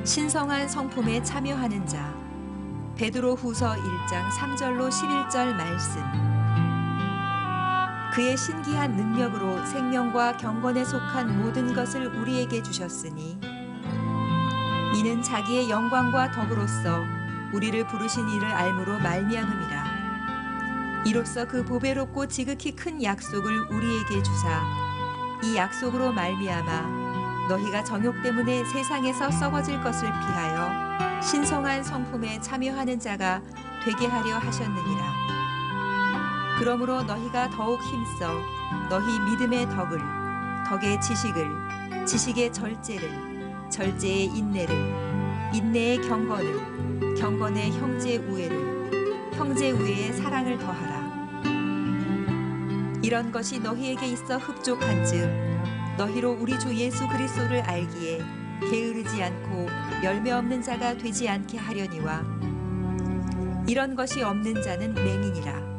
신성한 성품에 참여하는 자. 베드로후서 1장 3절로 11절 말씀. 그의 신기한 능력으로 생명과 경건에 속한 모든 것을 우리에게 주셨으니 이는 자기의 영광과 덕으로서 우리를 부르신 이를 알므로 말미암음이라. 이로써 그 보배롭고 지극히 큰 약속을 우리에게 주사 이 약속으로 말미암아 너희가 정욕 때문에 세상에서 썩어질 것을 피하여 신성한 성품에 참여하는 자가 되게 하려 하셨느니라. 그러므로 너희가 더욱 힘써 너희 믿음의 덕을, 덕의 지식을, 지식의 절제를, 절제의 인내를, 인내의 경건을, 경건의 형제 우애를, 형제 우애의 사랑을 더하라. 이런 것이 너희에게 있어 흡족한즉 너희로 우리 주 예수 그리스도를 알기에 게으르지 않고 열매 없는 자가 되지 않게 하려니와 이런 것이 없는 자는 맹인이라.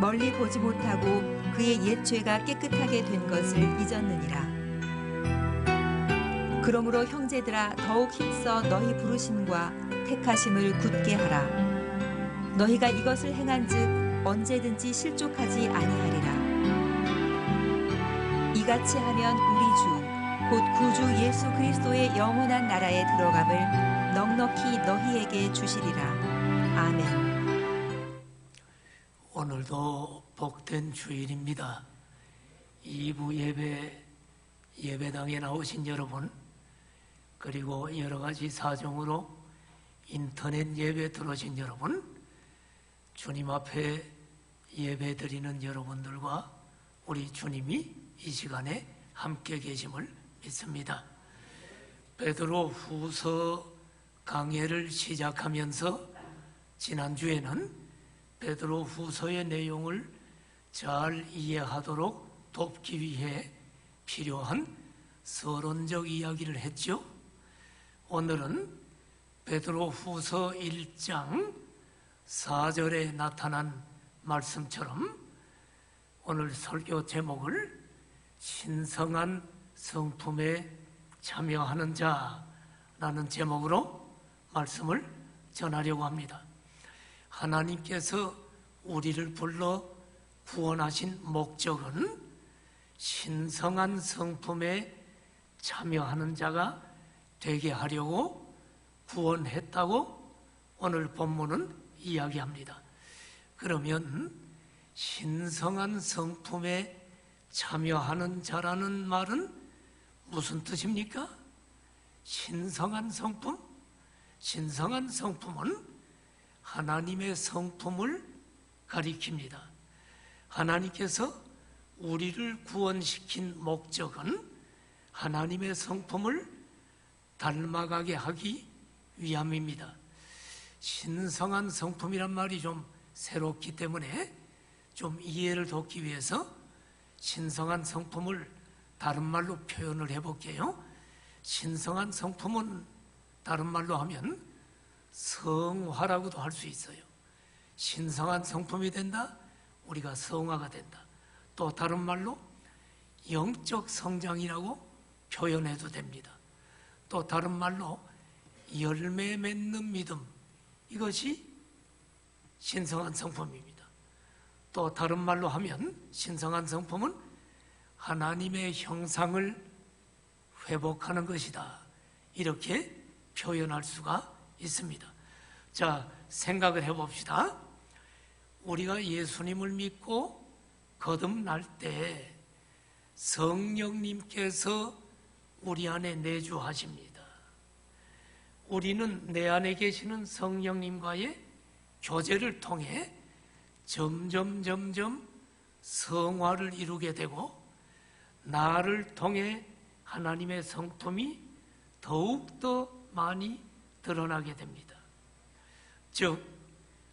멀리 보지 못하고 그의 옛 죄가 깨끗하게 된 것을 잊었느니라. 그러므로 형제들아 더욱 힘써 너희 부르심과 택하심을 굳게 하라. 너희가 이것을 행한즉 언제든지 실족하지 아니하리라. 이같이 하면 우리 주 곧 구주 예수 그리스도의 영원한 나라에 들어감을 넉넉히 너희에게 주시리라. 아멘. 오늘도 복된 주일입니다. 2부 예배당에 나오신 여러분, 그리고 여러 가지 사정으로 인터넷 예배 들어오신 여러분, 주님 앞에 예배 드리는 여러분들과 우리 주님이 이 시간에 함께 계심을 믿습니다. 베드로 후서 강해를 시작하면서 지난주에는 베드로 후서의 내용을 잘 이해하도록 돕기 위해 필요한 서론적 이야기를 했죠. 오늘은 베드로 후서 1장 4절에 나타난 말씀처럼 오늘 설교 제목을 신성한 성품에 참여하는 자라는 제목으로 말씀을 전하려고 합니다. 하나님께서 우리를 불러 구원하신 목적은 신성한 성품에 참여하는 자가 되게 하려고 구원했다고 오늘 본문은 이야기합니다. 그러면 신성한 성품에 참여하는 자라는 말은 무슨 뜻입니까? 신성한 성품? 신성한 성품은 하나님의 성품을 가리킵니다. 하나님께서 우리를 구원시킨 목적은 하나님의 성품을 닮아가게 하기 위함입니다. 신성한 성품이란 말이 좀 새롭기 때문에 좀 이해를 돕기 위해서 신성한 성품을 다른 말로 표현을 해볼게요. 신성한 성품은 다른 말로 하면 성화라고도 할 수 있어요. 신성한 성품이 된다? 우리가 성화가 된다. 또 다른 말로 영적 성장이라고 표현해도 됩니다. 또 다른 말로 열매 맺는 믿음, 이것이 신성한 성품입니다. 또 다른 말로 하면 신성한 성품은 하나님의 형상을 회복하는 것이다, 이렇게 표현할 수가 있습니다. 자, 생각을 해봅시다. 우리가 예수님을 믿고 거듭날 때 성령님께서 우리 안에 내주하십니다. 우리는 내 안에 계시는 성령님과의 교제를 통해 점점 성화를 이루게 되고 나를 통해 하나님의 성품이 더욱더 많이 드러나게 됩니다. 즉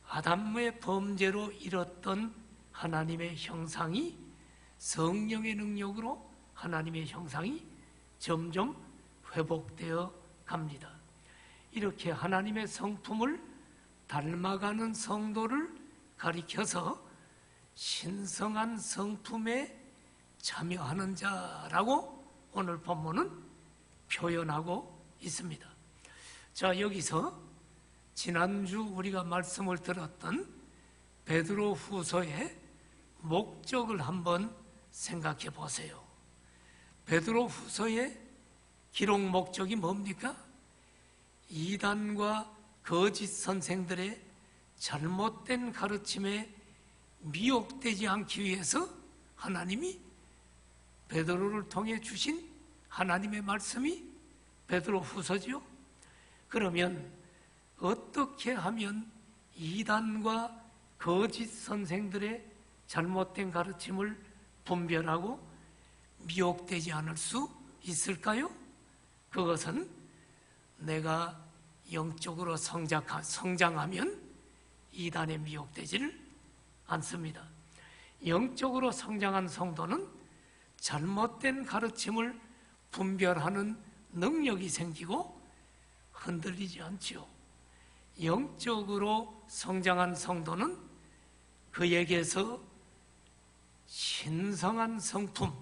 아담의 범죄로 잃었던 하나님의 형상이 성령의 능력으로 하나님의 형상이 점점 회복되어 갑니다. 이렇게 하나님의 성품을 닮아가는 성도를 가리켜서 신성한 성품에 참여하는 자라고 오늘 본문은 표현하고 있습니다. 자, 여기서 지난주 우리가 말씀을 들었던 베드로 후서의 목적을 한번 생각해 보세요. 베드로 후서의 기록 목적이 뭡니까? 이단과 거짓 선생들의 잘못된 가르침에 미혹되지 않기 위해서 하나님이 베드로를 통해 주신 하나님의 말씀이 베드로 후서지요. 그러면 어떻게 하면 이단과 거짓 선생들의 잘못된 가르침을 분별하고 미혹되지 않을 수 있을까요? 그것은 내가 영적으로 성장하면 이단에 미혹되지를 않습니다. 영적으로 성장한 성도는 잘못된 가르침을 분별하는 능력이 생기고 흔들리지 않지요. 영적으로 성장한 성도는 그에게서 신성한 성품,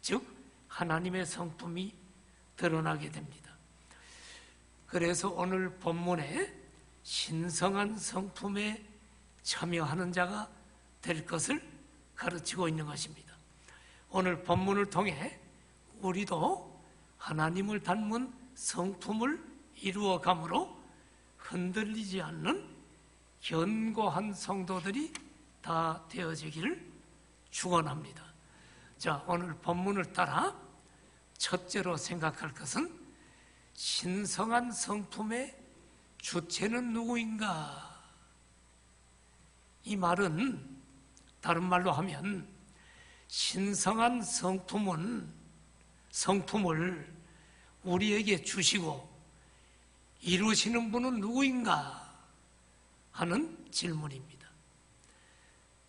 즉 하나님의 성품이 드러나게 됩니다. 그래서 오늘 본문에 신성한 성품에 참여하는 자가 될 것을 가르치고 있는 것입니다. 오늘 본문을 통해 우리도 하나님을 닮은 성품을 이루어감으로 흔들리지 않는 견고한 성도들이 다 되어지기를 축원합니다. 자, 오늘 본문을 따라 첫째로 생각할 것은 신성한 성품의 주체는 누구인가? 이 말은 다른 말로 하면 신성한 성품을 우리에게 주시고 이루시는 분은 누구인가 하는 질문입니다.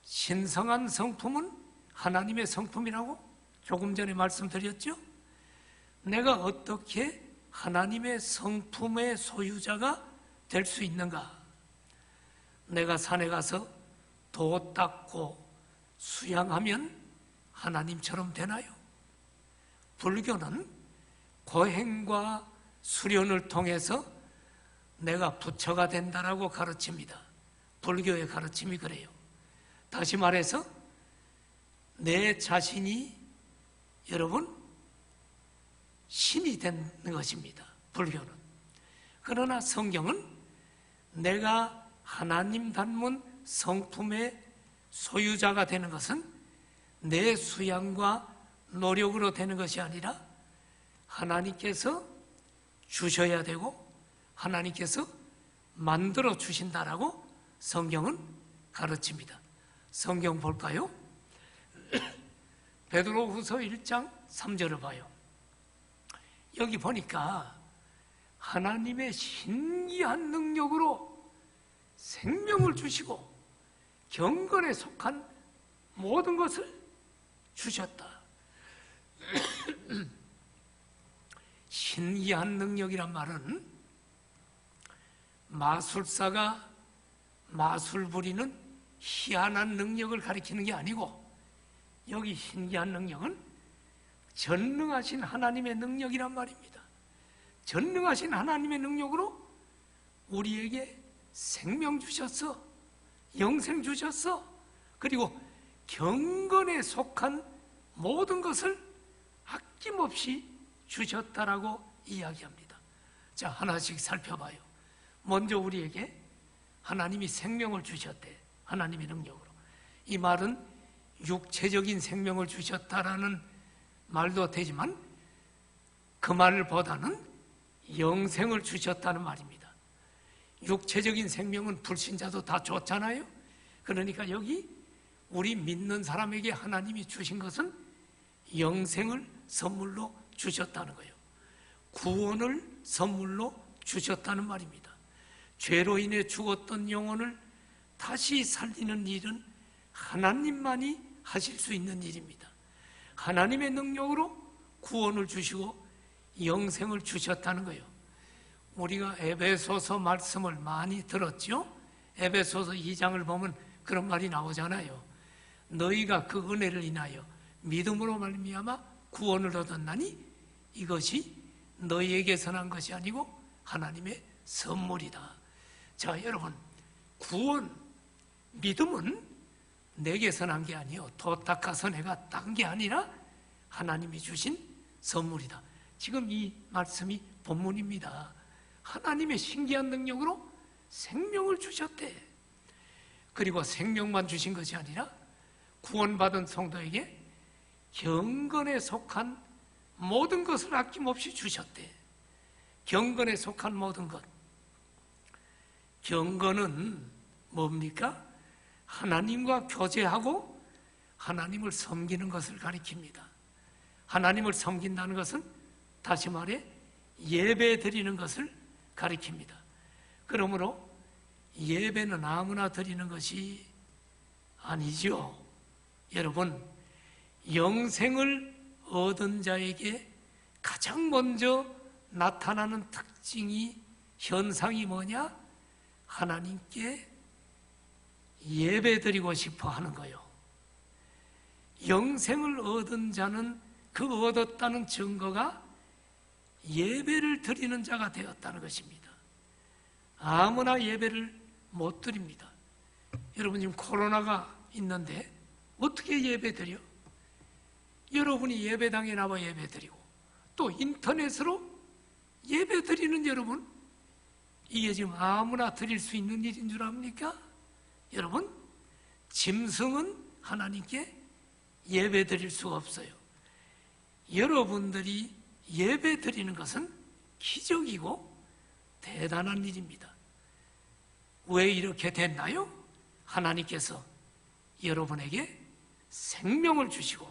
신성한 성품은 하나님의 성품이라고 조금 전에 말씀드렸죠? 내가 어떻게 하나님의 성품의 소유자가 될 수 있는가? 내가 산에 가서 도 닦고 수양하면 하나님처럼 되나요? 불교는 고행과 수련을 통해서 내가 부처가 된다라고 가르칩니다. 불교의 가르침이 그래요. 다시 말해서 내 자신이 여러분 신이 되는 것입니다. 불교는. 그러나 성경은 내가 하나님 닮은 성품의 소유자가 되는 것은 내 수양과 노력으로 되는 것이 아니라 하나님께서 주셔야 되고 하나님께서 만들어 주신다라고 성경은 가르칩니다. 성경 볼까요? 베드로후서 1장 3절을 봐요. 여기 보니까 하나님의 신기한 능력으로 생명을 주시고 경건에 속한 모든 것을 주셨다. 신기한 능력이란 말은 마술사가 마술 부리는 희한한 능력을 가리키는 게 아니고 여기 신기한 능력은 전능하신 하나님의 능력이란 말입니다. 전능하신 하나님의 능력으로 우리에게 생명 주셨어. 영생 주셨어. 그리고 경건에 속한 모든 것을 아낌없이 주셨다라고 이야기합니다. 자, 하나씩 살펴봐요. 먼저 우리에게 하나님이 생명을 주셨대. 하나님의 능력으로. 이 말은 육체적인 생명을 주셨다라는 말도 되지만 그 말보다는 영생을 주셨다는 말입니다. 육체적인 생명은 불신자도 다 줬잖아요. 그러니까 여기 우리 믿는 사람에게 하나님이 주신 것은 영생을 선물로 주셨다는 거예요. 구원을 선물로 주셨다는 말입니다. 죄로 인해 죽었던 영혼을 다시 살리는 일은 하나님만이 하실 수 있는 일입니다. 하나님의 능력으로 구원을 주시고 영생을 주셨다는 거예요. 우리가 에베소서 말씀을 많이 들었죠? 에베소서 2장을 보면 그런 말이 나오잖아요. 너희가 그 은혜를 인하여 믿음으로 말미암아 구원을 얻었나니 이것이 너희에게서 난 것이 아니고 하나님의 선물이다. 자, 여러분, 구원, 믿음은 내게서 난 게 아니요 도 닦아서 내가 딴 게 아니라 하나님이 주신 선물이다. 지금 이 말씀이 본문입니다. 하나님의 신기한 능력으로 생명을 주셨대. 그리고 생명만 주신 것이 아니라 구원받은 성도에게 경건에 속한 모든 것을 아낌없이 주셨대. 경건에 속한 모든 것. 경건은 뭡니까? 하나님과 교제하고 하나님을 섬기는 것을 가리킵니다. 하나님을 섬긴다는 것은 다시 말해 예배 드리는 것을 가리킵니다. 그러므로 예배는 아무나 드리는 것이 아니죠. 여러분, 영생을 얻은 자에게 가장 먼저 나타나는 특징이, 현상이 뭐냐? 하나님께 예배 드리고 싶어 하는 거요. 영생을 얻은 자는 그 얻었다는 증거가 예배를 드리는 자가 되었다는 것입니다. 아무나 예배를 못 드립니다. 여러분, 지금 코로나가 있는데 어떻게 예배 드려? 여러분이 예배당에 나와 예배 드리고 또 인터넷으로 예배 드리는 여러분, 이게 지금 아무나 드릴 수 있는 일인 줄 압니까? 여러분, 짐승은 하나님께 예배 드릴 수가 없어요. 여러분들이 예배 드리는 것은 기적이고 대단한 일입니다. 왜 이렇게 됐나요? 하나님께서 여러분에게 생명을 주시고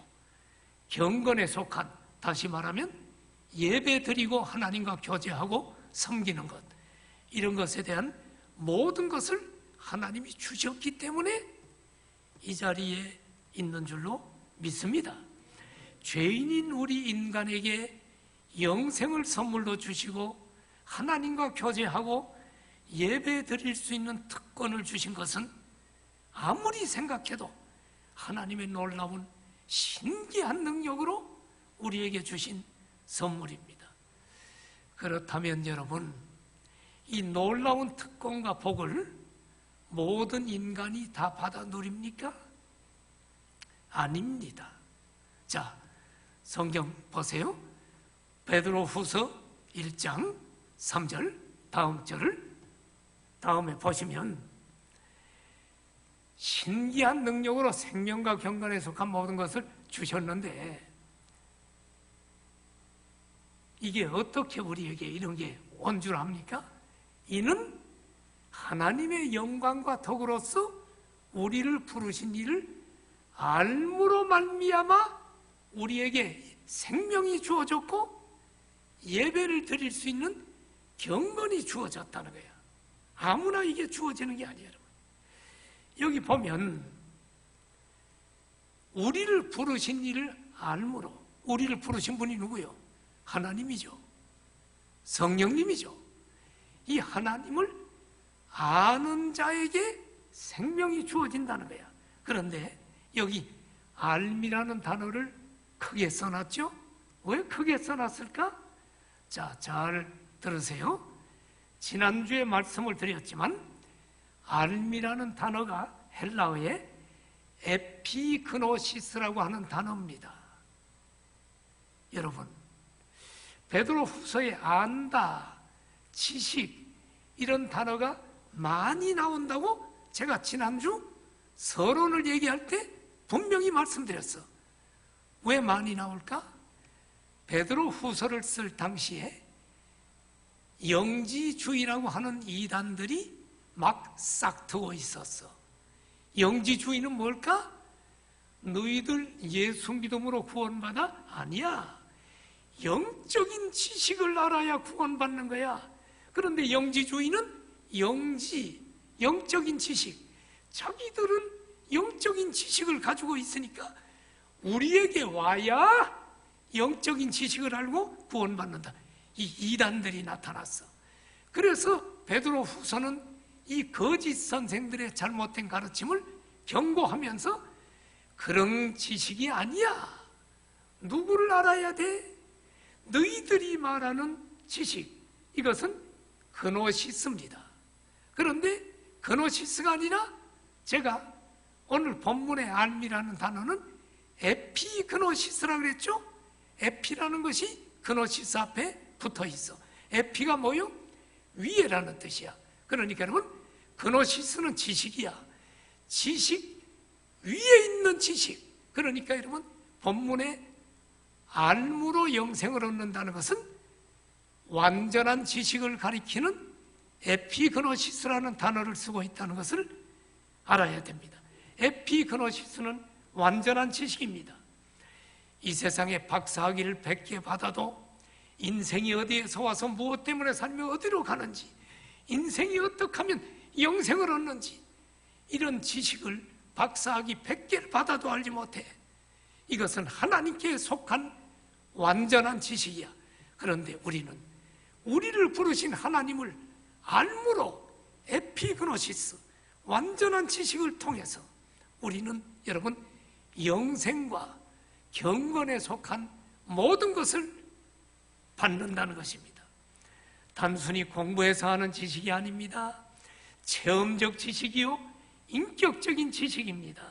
경건에 속한, 다시 말하면 예배 드리고 하나님과 교제하고 섬기는 것, 이런 것에 대한 모든 것을 하나님이 주셨기 때문에 이 자리에 있는 줄로 믿습니다. 죄인인 우리 인간에게 영생을 선물로 주시고 하나님과 교제하고 예배 드릴 수 있는 특권을 주신 것은 아무리 생각해도 하나님의 놀라운 신기한 능력으로 우리에게 주신 선물입니다. 그렇다면 여러분, 이 놀라운 특권과 복을 모든 인간이 다 받아 누립니까? 아닙니다. 자, 성경 보세요. 베드로후서 1장 3절 다음 절을 다음에 보시면, 신기한 능력으로 생명과 경건에 속한 모든 것을 주셨는데 이게 어떻게 우리에게 이런 게 온 줄 압니까? 이는 하나님의 영광과 덕으로서 우리를 부르신 이를 알므로 말미암아 우리에게 생명이 주어졌고 예배를 드릴 수 있는 경건이 주어졌다는 거야. 아무나 이게 주어지는 게 아니에요. 여러분, 여기 보면 우리를 부르신 이를 알므로, 우리를 부르신 분이 누구요? 하나님이죠. 성령님이죠. 이 하나님을 아는 자에게 생명이 주어진다는 거야. 그런데 여기 알미라는 단어를 크게 써놨죠? 왜 크게 써놨을까? 자, 잘 들으세요. 지난주에 말씀을 드렸지만 알미라는 단어가 헬라어의 에피그노시스라고 하는 단어입니다. 여러분, 베드로후서에 안다, 지식, 이런 단어가 많이 나온다고 제가 지난주 서론을 얘기할 때 분명히 말씀드렸어. 왜 많이 나올까? 베드로후서를 쓸 당시에 영지주의라고 하는 이단들이 막 싹트고 있었어. 영지주의는 뭘까? 너희들 예수 믿음으로 구원받아? 아니야. 영적인 지식을 알아야 구원받는 거야. 그런데 영지주의는 영적인 지식, 자기들은 영적인 지식을 가지고 있으니까 우리에게 와야 영적인 지식을 알고 구원받는다. 이 이단들이 나타났어. 그래서 베드로후서는 이 거짓 선생들의 잘못된 가르침을 경고하면서 그런 지식이 아니야. 누구를 알아야 돼? 너희들이 말하는 지식, 이것은 그노시스입니다. 그런데 그노시스가 아니라 제가 오늘 본문의 알미라는 단어는 에피그노시스라고 그랬죠? 에피라는 것이 그노시스 앞에 붙어 있어. 에피가 뭐요? 위에라는 뜻이야. 그러니까 여러분, 그노시스는 지식이야. 지식, 위에 있는 지식. 그러니까 여러분, 본문에 알무로 영생을 얻는다는 것은 완전한 지식을 가리키는 에피그노시스라는 단어를 쓰고 있다는 것을 알아야 됩니다. 에피그노시스는 완전한 지식입니다. 이 세상에 박사학위를 100개 받아도 인생이 어디에서 와서 무엇 때문에 살며 어디로 가는지, 인생이 어떻게 하면 영생을 얻는지, 이런 지식을 박사학위 100개를 받아도 알지 못해. 이것은 하나님께 속한 완전한 지식이야. 그런데 우리는 우리를 부르신 하나님을 알므로 에피그노시스, 완전한 지식을 통해서 우리는 여러분 영생과 경건에 속한 모든 것을 받는다는 것입니다. 단순히 공부해서 하는 지식이 아닙니다. 체험적 지식이요, 인격적인 지식입니다.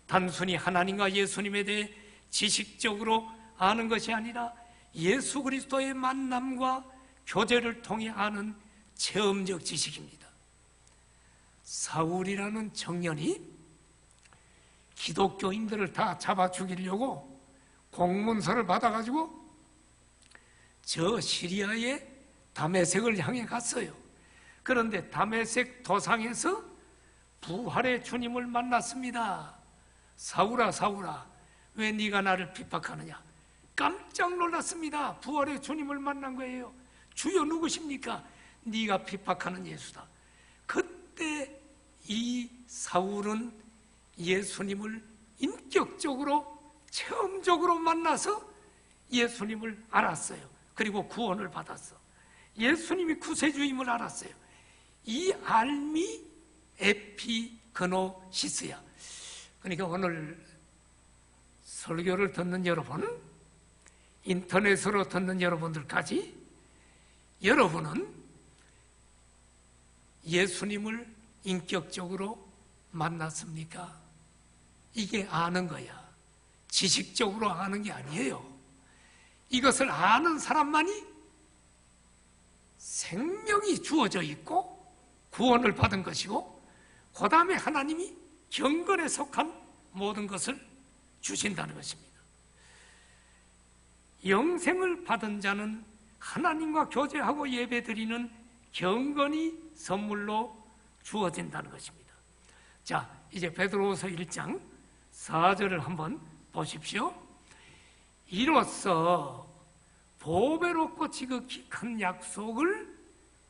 단순히 하나님과 예수님에 대해 지식적으로 아는 것이 아니라 예수 그리스도의 만남과 교제를 통해 아는 체험적 지식입니다. 사울이라는 청년이 기독교인들을 다 잡아 죽이려고 공문서를 받아가지고 저 시리아의 다메섹을 향해 갔어요. 그런데 다메섹 도상에서 부활의 주님을 만났습니다. 사울아, 사울아, 왜 네가 나를 핍박하느냐? 깜짝 놀랐습니다. 부활의 주님을 만난 거예요. 주여 누구십니까? 네가 핍박하는 예수다. 그때 이 사울은 예수님을 인격적으로 체험적으로 만나서 예수님을 알았어요. 그리고 구원을 받았어. 예수님이 구세주임을 알았어요. 이 알미 에피그노시스야. 그러니까 오늘 설교를 듣는 여러분, 인터넷으로 듣는 여러분들까지, 여러분은 예수님을 인격적으로 만났습니까? 이게 아는 거야. 지식적으로 아는 게 아니에요. 이것을 아는 사람만이 생명이 주어져 있고 구원을 받은 것이고, 그 다음에 하나님이 경건에 속한 모든 것을 주신다는 것입니다. 영생을 받은 자는 하나님과 교제하고 예배드리는 경건이 선물로 주어진다는 것입니다. 자, 이제 베드로후서 1장 4절을 한번 보십시오. 이로써 보배롭고 지극히 큰 약속을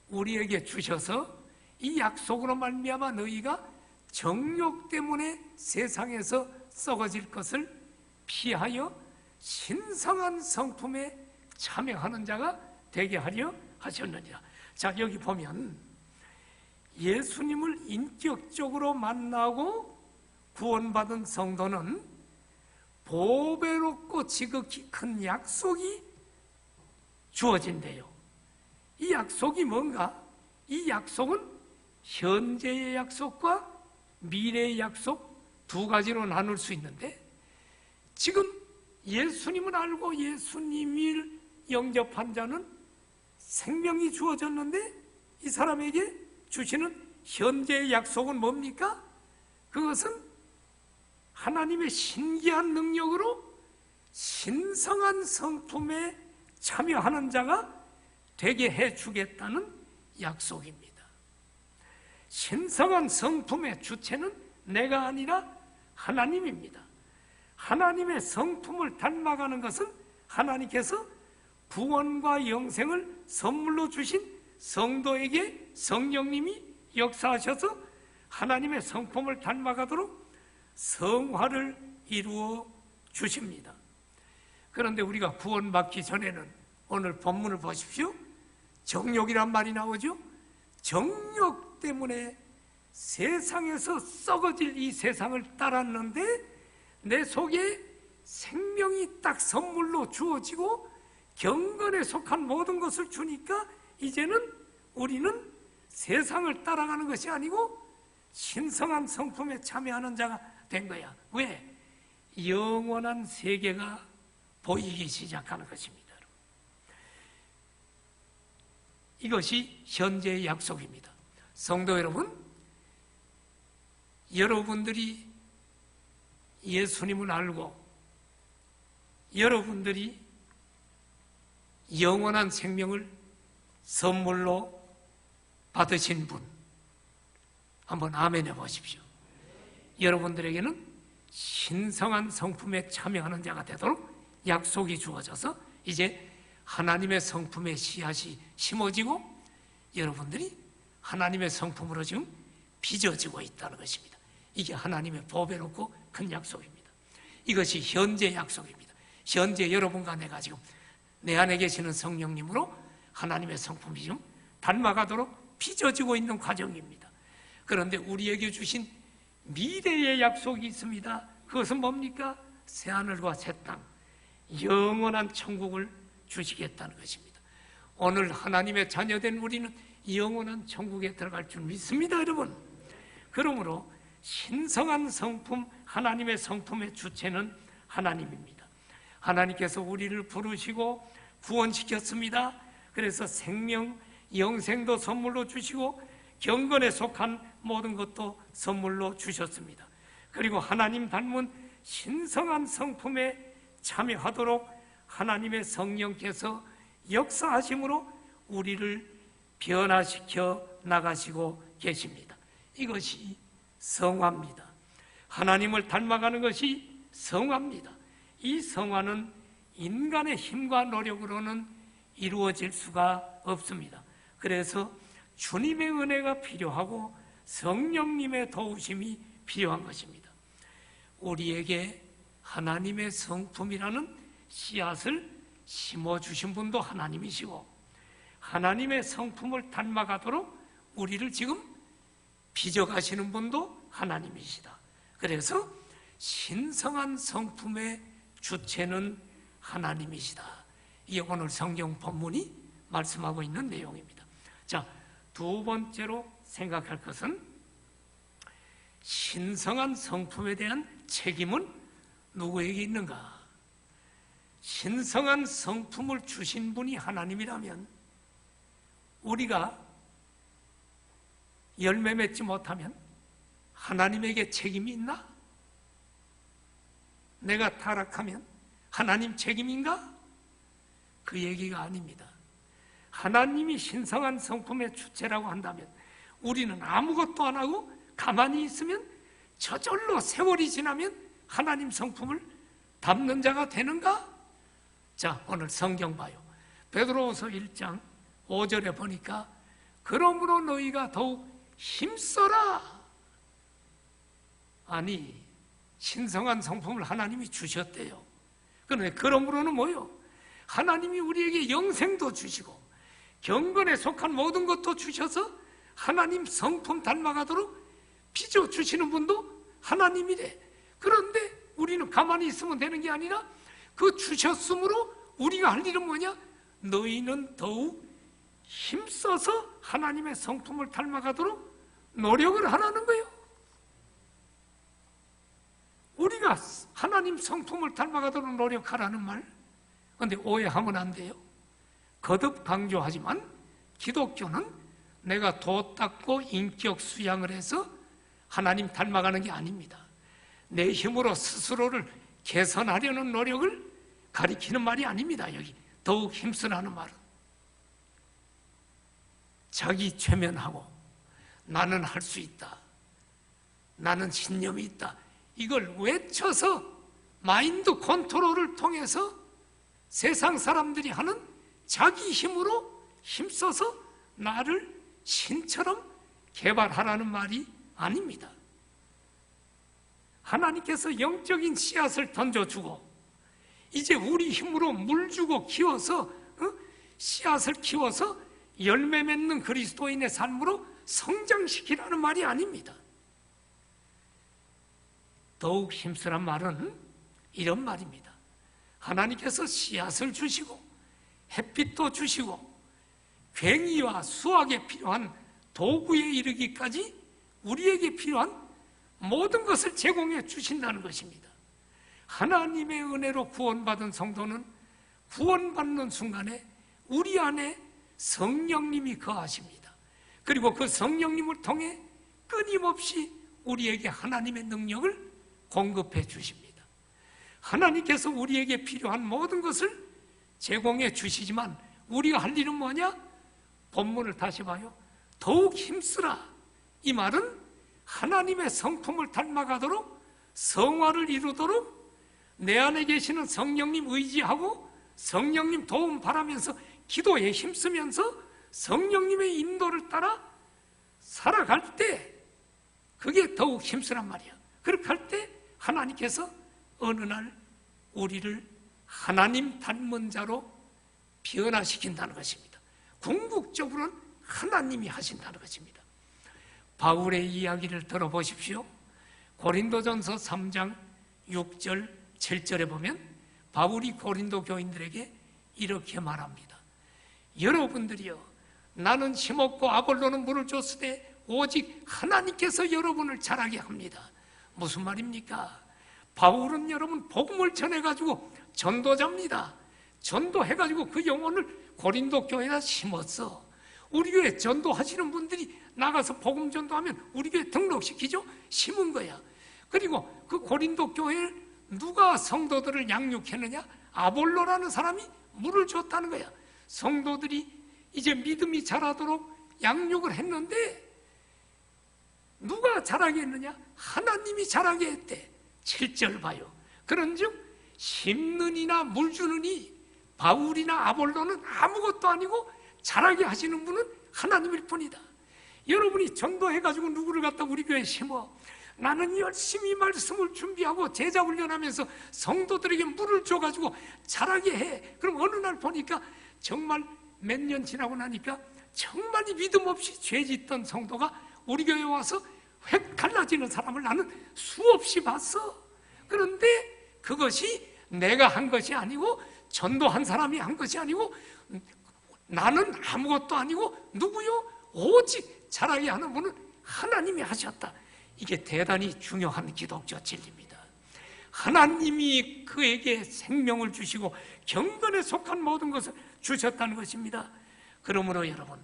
우리에게 주셔서 이 약속으로 말미암아 너희가 정욕 때문에 세상에서 썩어질 것을 피하여 신성한 성품에 참여하는 자가 되게 하려 하셨느니라. 자, 여기 보면 예수님을 인격적으로 만나고 구원받은 성도는 보배롭고 지극히 큰 약속이 주어진대요. 이 약속이 뭔가? 이 약속은 현재의 약속과 미래의 약속 두 가지로 나눌 수 있는데, 지금 예수님을 알고 예수님을 영접한 자는 생명이 주어졌는데, 이 사람에게 주시는 현재의 약속은 뭡니까? 그것은 하나님의 신기한 능력으로 신성한 성품에 참여하는 자가 되게 해주겠다는 약속입니다. 신성한 성품의 주체는 내가 아니라 하나님입니다. 하나님의 성품을 닮아가는 것은 하나님께서 구원과 영생을 선물로 주신 성도에게 성령님이 역사하셔서 하나님의 성품을 닮아가도록 성화를 이루어 주십니다. 그런데 우리가 구원받기 전에는 오늘 본문을 보십시오. 정욕이란 말이 나오죠. 정욕 때문에 세상에서 썩어질 이 세상을 따랐는데 내 속에 생명이 딱 선물로 주어지고 경건에 속한 모든 것을 주니까 이제는 우리는 세상을 따라가는 것이 아니고 신성한 성품에 참여하는 자가 된 거야. 왜? 영원한 세계가 보이기 시작하는 것입니다. 이것이 현재의 약속입니다. 성도 여러분, 여러분들이 예수님을 알고 여러분들이 영원한 생명을 선물로 받으신 분, 한번 아멘 해보십시오. 여러분들에게는 신성한 성품에 참여하는 자가 되도록 약속이 주어져서 이제 하나님의 성품의 씨앗이 심어지고 여러분들이 하나님의 성품으로 지금 빚어지고 있다는 것입니다. 이게 하나님의 보배롭고 큰 약속입니다. 이것이 현재 약속입니다. 현재 여러분과 내가 지금 내 안에 계시는 성령님으로 하나님의 성품이 지금 닮아가도록 빚어지고 있는 과정입니다. 그런데 우리에게 주신 미래의 약속이 있습니다. 그것은 뭡니까? 새하늘과 새 땅, 영원한 천국을 주시겠다는 것입니다. 오늘 하나님의 자녀된 우리는 영원한 천국에 들어갈 줄 믿습니다, 여러분. 그러므로 신성한 성품, 하나님의 성품의 주체는 하나님입니다. 하나님께서 우리를 부르시고 구원시켰습니다. 그래서 생명, 영생도 선물로 주시고 경건에 속한 모든 것도 선물로 주셨습니다. 그리고 하나님 닮은 신성한 성품에 참여하도록 하나님의 성령께서 역사하심으로 우리를 변화시켜 나가시고 계십니다. 이것이 성화입니다. 하나님을 닮아가는 것이 성화입니다. 이 성화는 인간의 힘과 노력으로는 이루어질 수가 없습니다. 그래서 주님의 은혜가 필요하고 성령님의 도우심이 필요한 것입니다. 우리에게 하나님의 성품이라는 씨앗을 심어주신 분도 하나님이시고 하나님의 성품을 닮아가도록 우리를 지금 빚어가시는 분도 하나님이시다. 그래서 신성한 성품의 주체는 하나님이시다. 이게 오늘 성경 본문이 말씀하고 있는 내용입니다. 자, 두 번째로 생각할 것은 신성한 성품에 대한 책임은 누구에게 있는가? 신성한 성품을 주신 분이 하나님이라면 우리가 열매 맺지 못하면 하나님에게 책임이 있나? 내가 타락하면 하나님 책임인가? 그 얘기가 아닙니다. 하나님이 신성한 성품의 주체라고 한다면 우리는 아무것도 안 하고 가만히 있으면 저절로 세월이 지나면 하나님 성품을 담는 자가 되는가? 자, 오늘 성경 봐요. 베드로후서 1장 5절에 보니까 그러므로 너희가 더욱 힘써라. 아니, 신성한 성품을 하나님이 주셨대요. 그런데 그러므로는 뭐요? 하나님이 우리에게 영생도 주시고 경건에 속한 모든 것도 주셔서 하나님 성품 닮아가도록 빚어주시는 분도 하나님이래. 그런데 우리는 가만히 있으면 되는 게 아니라 그 주셨으므로 우리가 할 일은 뭐냐? 너희는 더욱 힘써서 하나님의 성품을 닮아가도록 노력을 하라는 거예요. 우리가 하나님 성품을 닮아가도록 노력하라는 말, 그런데 오해하면 안 돼요. 거듭 강조하지만 기독교는 내가 도 닦고 인격 수양을 해서 하나님 닮아가는 게 아닙니다. 내 힘으로 스스로를 개선하려는 노력을 가리키는 말이 아닙니다. 여기 더욱 힘쓰라는 말은 자기 최면하고 나는 할 수 있다, 나는 신념이 있다, 이걸 외쳐서 마인드 컨트롤을 통해서 세상 사람들이 하는 자기 힘으로 힘써서 나를 신처럼 개발하라는 말이 아닙니다. 하나님께서 영적인 씨앗을 던져주고 이제 우리 힘으로 물 주고 키워서 씨앗을 키워서 열매 맺는 그리스도인의 삶으로 성장시키라는 말이 아닙니다. 더욱 힘쓰란 말은 이런 말입니다. 하나님께서 씨앗을 주시고 햇빛도 주시고 괭이와 수학에 필요한 도구에 이르기까지 우리에게 필요한 모든 것을 제공해 주신다는 것입니다. 하나님의 은혜로 구원받은 성도는 구원받는 순간에 우리 안에 성령님이 거하십니다. 그리고 그 성령님을 통해 끊임없이 우리에게 하나님의 능력을 공급해 주십니다. 하나님께서 우리에게 필요한 모든 것을 제공해 주시지만 우리가 할 일은 뭐냐? 본문을 다시 봐요. 더욱 힘쓰라. 이 말은 하나님의 성품을 닮아가도록 성화를 이루도록 내 안에 계시는 성령님 의지하고 성령님 도움 바라면서 기도에 힘쓰면서 성령님의 인도를 따라 살아갈 때 그게 더욱 힘쓰란 말이야. 그렇게 할 때 하나님께서 어느 날 우리를 하나님 닮은 자로 변화시킨다는 것입니다. 궁극적으로는 하나님이 하신다는 것입니다. 바울의 이야기를 들어보십시오. 고린도전서 3장 6절 7절에 보면 바울이 고린도 교인들에게 이렇게 말합니다. 여러분들이요, 나는 힘없고 아볼로는 물을 줬으되 오직 하나님께서 여러분을 자라게 합니다. 무슨 말입니까? 바울은 여러분 복음을 전해가지고 전도자입니다. 전도해가지고 그 영혼을 고린도 교회에다 심었어. 우리 교회 전도하시는 분들이 나가서 복음 전도하면 우리 교회 등록시키죠? 심은 거야. 그리고 그 고린도 교회를 누가 성도들을 양육했느냐? 아볼로라는 사람이 물을 줬다는 거야. 성도들이 이제 믿음이 자라도록 양육을 했는데 누가 자라게 했느냐? 하나님이 자라게 했대. 7절 봐요. 그런즉 심는 이나 물 주는 이 바울이나 아볼로는 아무것도 아니고 자라게 하시는 분은 하나님일 뿐이다. 여러분이 전도해가지고 누구를 갖다 우리 교회에 심어. 나는 열심히 말씀을 준비하고 제자 훈련하면서 성도들에게 물을 줘가지고 자라게 해. 그럼 어느 날 보니까 정말 몇 년 지나고 나니까 정말 믿음 없이 죄 짓던 성도가 우리 교회에 와서 획 갈라지는 사람을 나는 수없이 봤어. 그런데 그것이 내가 한 것이 아니고 전도한 사람이 한 것이 아니고 나는 아무것도 아니고 누구요? 오직 자라게 하는 분은 하나님이 하셨다. 이게 대단히 중요한 기독교 진리입니다. 하나님이 그에게 생명을 주시고 경건에 속한 모든 것을 주셨다는 것입니다. 그러므로 여러분,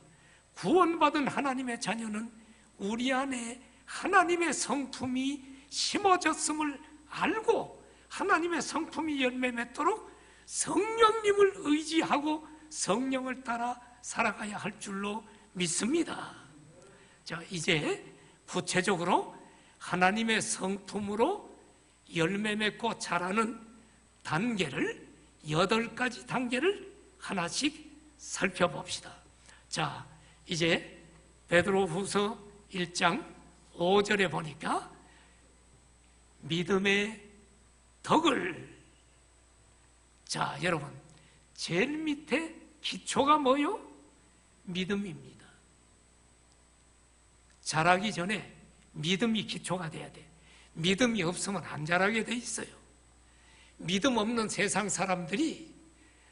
구원받은 하나님의 자녀는 우리 안에 하나님의 성품이 심어졌음을 알고 하나님의 성품이 열매 맺도록 성령님을 의지하고 성령을 따라 살아가야 할 줄로 믿습니다. 자, 이제 구체적으로 하나님의 성품으로 열매 맺고 자라는 단계를 8가지 단계를 하나씩 살펴봅시다. 자, 이제 베드로후서 1장 5절에 보니까 믿음의 덕을, 자, 여러분, 제일 밑에 기초가 뭐요? 믿음입니다. 자라기 전에 믿음이 기초가 돼야 돼. 믿음이 없으면 안 자라게 돼 있어요. 믿음 없는 세상 사람들이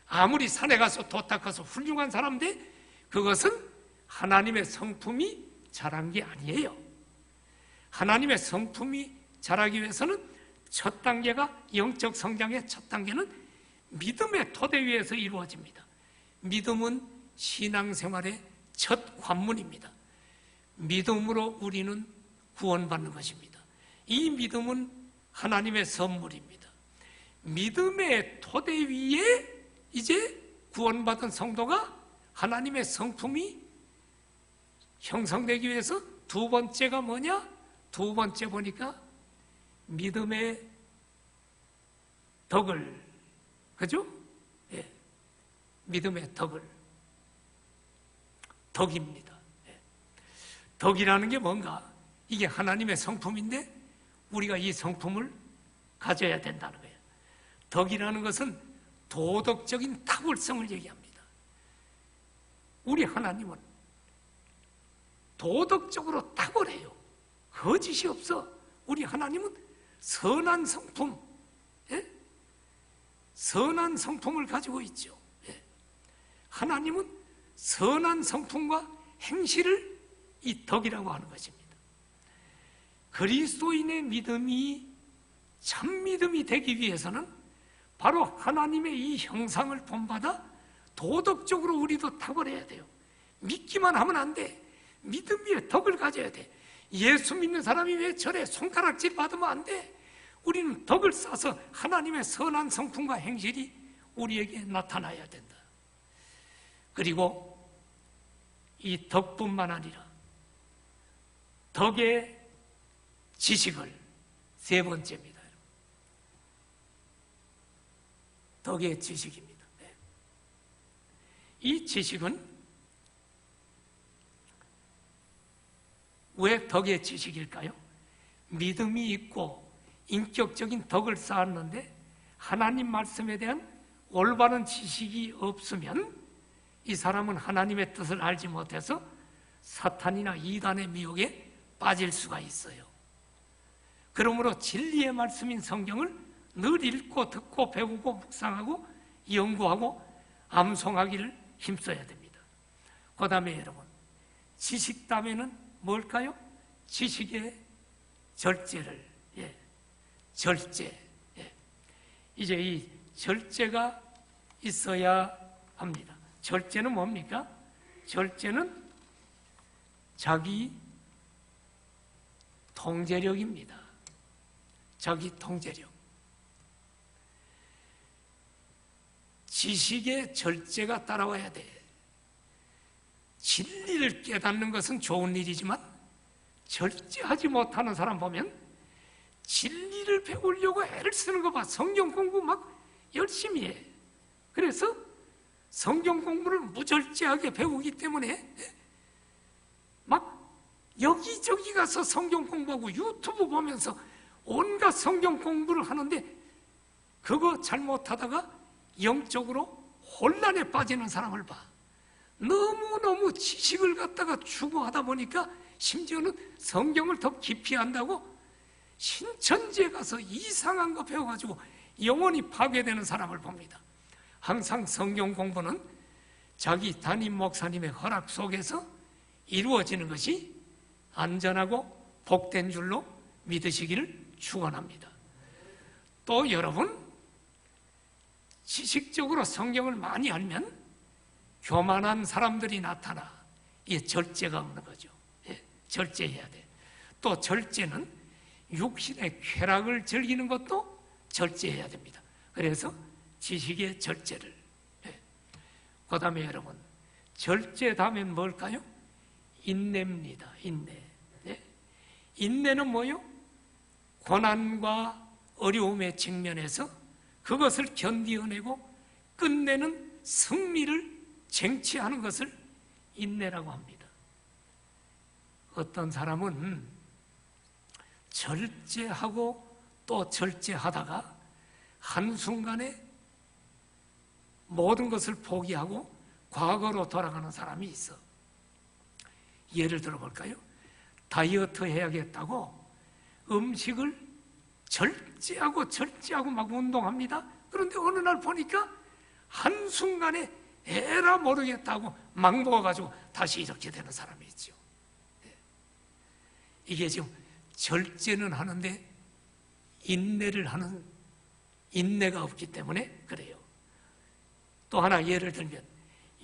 아무리 산에 가서 도 닦아서 훌륭한 사람인데 그것은 하나님의 성품이 자란 게 아니에요. 하나님의 성품이 자라기 위해서는 첫 단계가, 영적 성장의 첫 단계는 믿음의 토대 위에서 이루어집니다. 믿음은 신앙생활의 첫 관문입니다. 믿음으로 우리는 구원받는 것입니다. 이 믿음은 하나님의 선물입니다. 믿음의 토대 위에 이제 구원받은 성도가 하나님의 성품이 형성되기 위해서 두 번째가 뭐냐? 두 번째 보니까 믿음의 덕을, 그죠? 예. 믿음의 덕을, 덕입니다. 예. 덕이라는 게 뭔가? 이게 하나님의 성품인데 우리가 이 성품을 가져야 된다는 거예요. 덕이라는 것은 도덕적인 탁월성을 얘기합니다. 우리 하나님은 도덕적으로 탁월해요. 거짓이 없어. 우리 하나님은 선한 성품, 예? 선한 성품을 가지고 있죠. 예. 하나님은 선한 성품과 행실을 이 덕이라고 하는 것입니다. 그리스도인의 믿음이 참 믿음이 되기 위해서는 바로 하나님의 이 형상을 본받아 도덕적으로 우리도 탁월해야 돼요. 믿기만 하면 안 돼. 믿음 위에 덕을 가져야 돼. 예수 믿는 사람이 왜 저래 손가락질 받으면 안 돼. 우리는 덕을 쌓아서 하나님의 선한 성품과 행실이 우리에게 나타나야 된다. 그리고 이 덕뿐만 아니라 덕의 지식을 세 번째입니다. 덕의 지식입니다. 이 지식은 왜 덕의 지식일까요? 믿음이 있고 인격적인 덕을 쌓았는데 하나님 말씀에 대한 올바른 지식이 없으면 이 사람은 하나님의 뜻을 알지 못해서 사탄이나 이단의 미혹에 빠질 수가 있어요. 그러므로 진리의 말씀인 성경을 늘 읽고 듣고 배우고 묵상하고 연구하고 암송하기를 힘써야 됩니다. 그 다음에 여러분, 지식 다음에는 뭘까요? 지식의 절제를, 절제. 이제 이 절제가 있어야 합니다. 절제는 뭡니까? 절제는 자기 통제력입니다. 자기 통제력. 지식의 절제가 따라와야 돼. 진리를 깨닫는 것은 좋은 일이지만 절제하지 못하는 사람 보면 진리를 배우려고 애를 쓰는 거 봐. 성경 공부 막 열심히 해. 그래서 성경 공부를 무절제하게 배우기 때문에 막 여기저기 가서 성경 공부하고 유튜브 보면서 온갖 성경 공부를 하는데 그거 잘못하다가 영적으로 혼란에 빠지는 사람을 봐. 너무너무 지식을 갖다가 추구하다 보니까 심지어는 성경을 더 깊이 안다고 신천지에 가서 이상한 거 배워가지고 영혼이 파괴되는 사람을 봅니다. 항상 성경 공부는 자기 담임 목사님의 허락 속에서 이루어지는 것이 안전하고 복된 줄로 믿으시기를 축원합니다. 또 여러분, 지식적으로 성경을 많이 알면 교만한 사람들이 나타나. 이게 절제가 없는 거죠. 절제해야 돼. 또 절제는 육신의 쾌락을 즐기는 것도 절제해야 됩니다. 그래서 지식의 절제를. 그 다음에 여러분, 절제 다음엔 뭘까요? 인내입니다. 인내. 인내는 뭐요? 고난과 어려움에 직면해서 그것을 견디어내고 끝내는 승리를 쟁취하는 것을 인내라고 합니다. 어떤 사람은 절제하고 또 절제하다가 한순간에 모든 것을 포기하고 과거로 돌아가는 사람이 있어. 예를 들어볼까요? 다이어트 해야겠다고 음식을 절제하고 막 운동합니다. 그런데 어느 날 보니까 한순간에 에라 모르겠다고 막 먹어가지고 다시 이렇게 되는 사람이 있죠. 이게 지금 절제는 하는데 인내를 하는 인내가 없기 때문에 그래요. 또 하나 예를 들면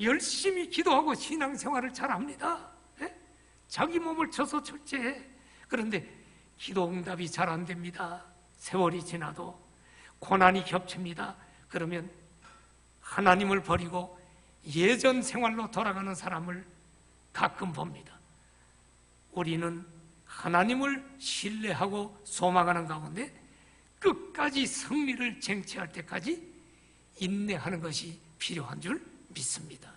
열심히 기도하고 신앙생활을 잘합니다. 자기 몸을 쳐서 절제해. 그런데 기도 응답이 잘 안 됩니다. 세월이 지나도 고난이 겹칩니다. 그러면 하나님을 버리고 예전 생활로 돌아가는 사람을 가끔 봅니다. 우리는 하나님을 신뢰하고 소망하는 가운데 끝까지 승리를 쟁취할 때까지 인내하는 것이 필요한 줄 믿습니다.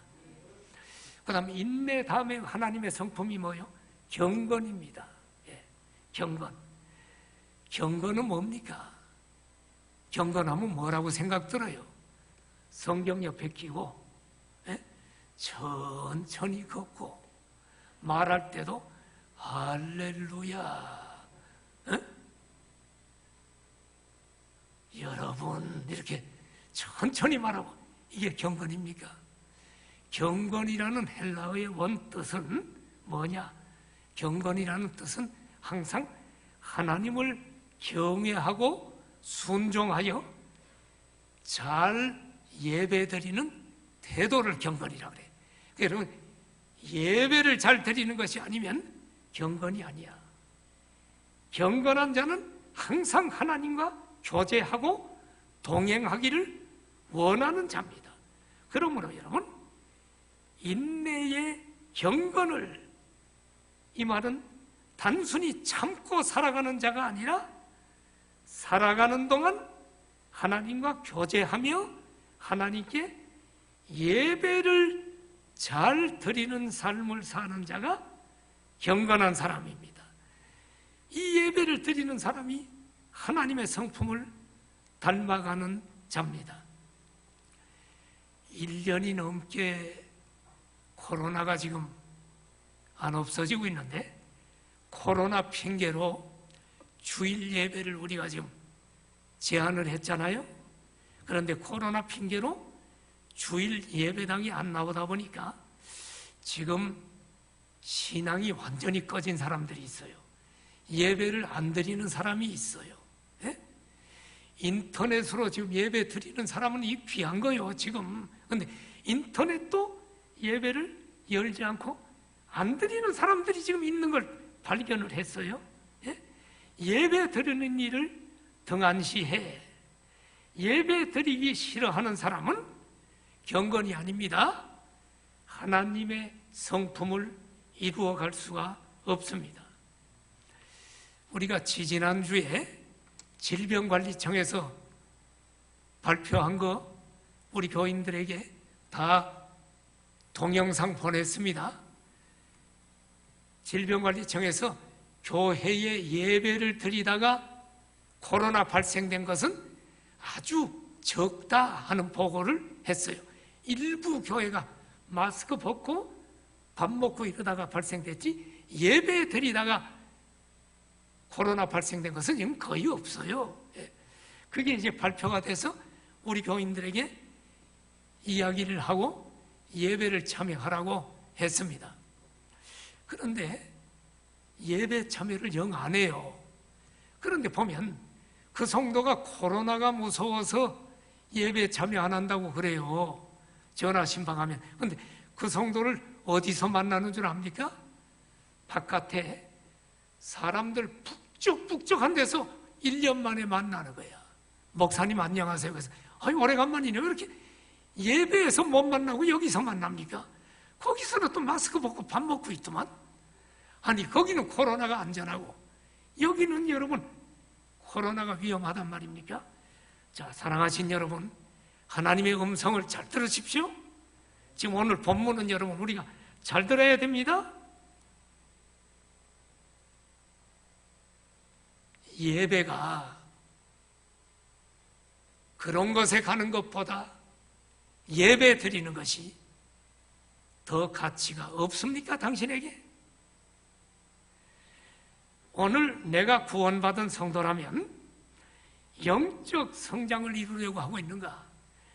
그 다음에 인내 다음에 하나님의 성품이 뭐예요? 경건입니다. 경건. 경건은 뭡니까? 경건하면 뭐라고 생각 들어요? 성경 옆에 끼고 천천히 걷고 말할 때도 할렐루야, 여러분 이렇게 천천히 말하고, 이게 경건입니까? 경건이라는 헬라어의 원뜻은 뭐냐? 경건이라는 뜻은 항상 하나님을 경외하고 순종하여 잘 예배드리는 태도를 경건이라고 그래요. 여러분, 예배를 잘 드리는 것이 아니면 경건이 아니야. 경건한 자는 항상 하나님과 교제하고 동행하기를 원하는 자입니다. 그러므로 여러분, 인내의 경건을, 이 말은 단순히 참고 살아가는 자가 아니라 살아가는 동안 하나님과 교제하며 하나님께 예배를 잘 드리는 삶을 사는 자가 경건한 사람입니다. 이 예배를 드리는 사람이 하나님의 성품을 닮아가는 자입니다. 1년이 넘게 코로나가 지금 안 없어지고 있는데, 코로나 핑계로 주일 예배를 우리가 지금 제한을 했잖아요. 그런데 코로나 핑계로 주일 예배당이 안 나오다 보니까 지금 신앙이 완전히 꺼진 사람들이 있어요. 예배를 안 드리는 사람이 있어요. 예? 인터넷으로 지금 예배 드리는 사람은 이 귀한 거예요, 지금. 근데 인터넷도 예배를 열지 않고 안 드리는 사람들이 지금 있는 걸 발견을 했어요. 예? 예배 드리는 일을 등한시해 예배 드리기 싫어하는 사람은 경건이 아닙니다. 하나님의 성품을 이루어갈 수가 없습니다. 우리가 지지난주에 질병관리청에서 발표한 거 우리 교인들에게 다 동영상 보냈습니다. 질병관리청에서 교회에 예배를 드리다가 코로나 발생된 것은 아주 적다 하는 보고를 했어요. 일부 교회가 마스크 벗고 밥 먹고 이러다가 발생됐지, 예배 드리다가 코로나 발생된 것은 지금 거의 없어요. 그게 이제 발표가 돼서 우리 교인들에게 이야기를 하고 예배를 참여하라고 했습니다. 그런데 예배 참여를 영 안 해요. 그런데 보면 그 성도가 코로나가 무서워서 예배 참여 안 한다고 그래요. 전화 신방하면. 그런데 그 성도를 어디서 만나는 줄 압니까? 바깥에 사람들 북적북적한 데서 1년 만에 만나는 거야. 목사님 안녕하세요. 그래서 오래간만이네. 왜 이렇게 예배에서 못 만나고 여기서 만납니까? 거기서는 또 마스크 벗고 밥 먹고 있더만. 아니, 거기는 코로나가 안전하고 여기는 여러분 코로나가 위험하단 말입니까? 자, 사랑하신 여러분, 하나님의 음성을 잘 들으십시오. 지금 오늘 본문은 여러분 우리가 잘 들어야 됩니다. 예배가 그런 것에 가는 것보다 예배 드리는 것이 더 가치가 없습니까? 당신에게? 오늘 내가 구원받은 성도라면 영적 성장을 이루려고 하고 있는가?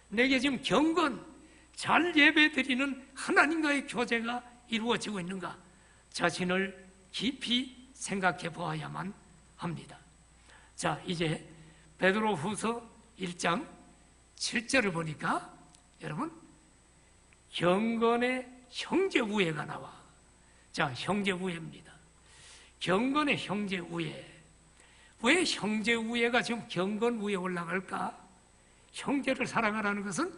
내게 지금 경건, 잘 예배 드리는 하나님과의 교제가 이루어지고 있는가? 자신을 깊이 생각해 보아야만 합니다. 자, 이제 베드로후서 1장 7절을 보니까 여러분, 경건의 형제우애가 나와. 자, 형제우애입니다. 경건의 형제우애. 왜 형제우애가 지금 경건우애에 올라갈까? 형제를 사랑하라는 것은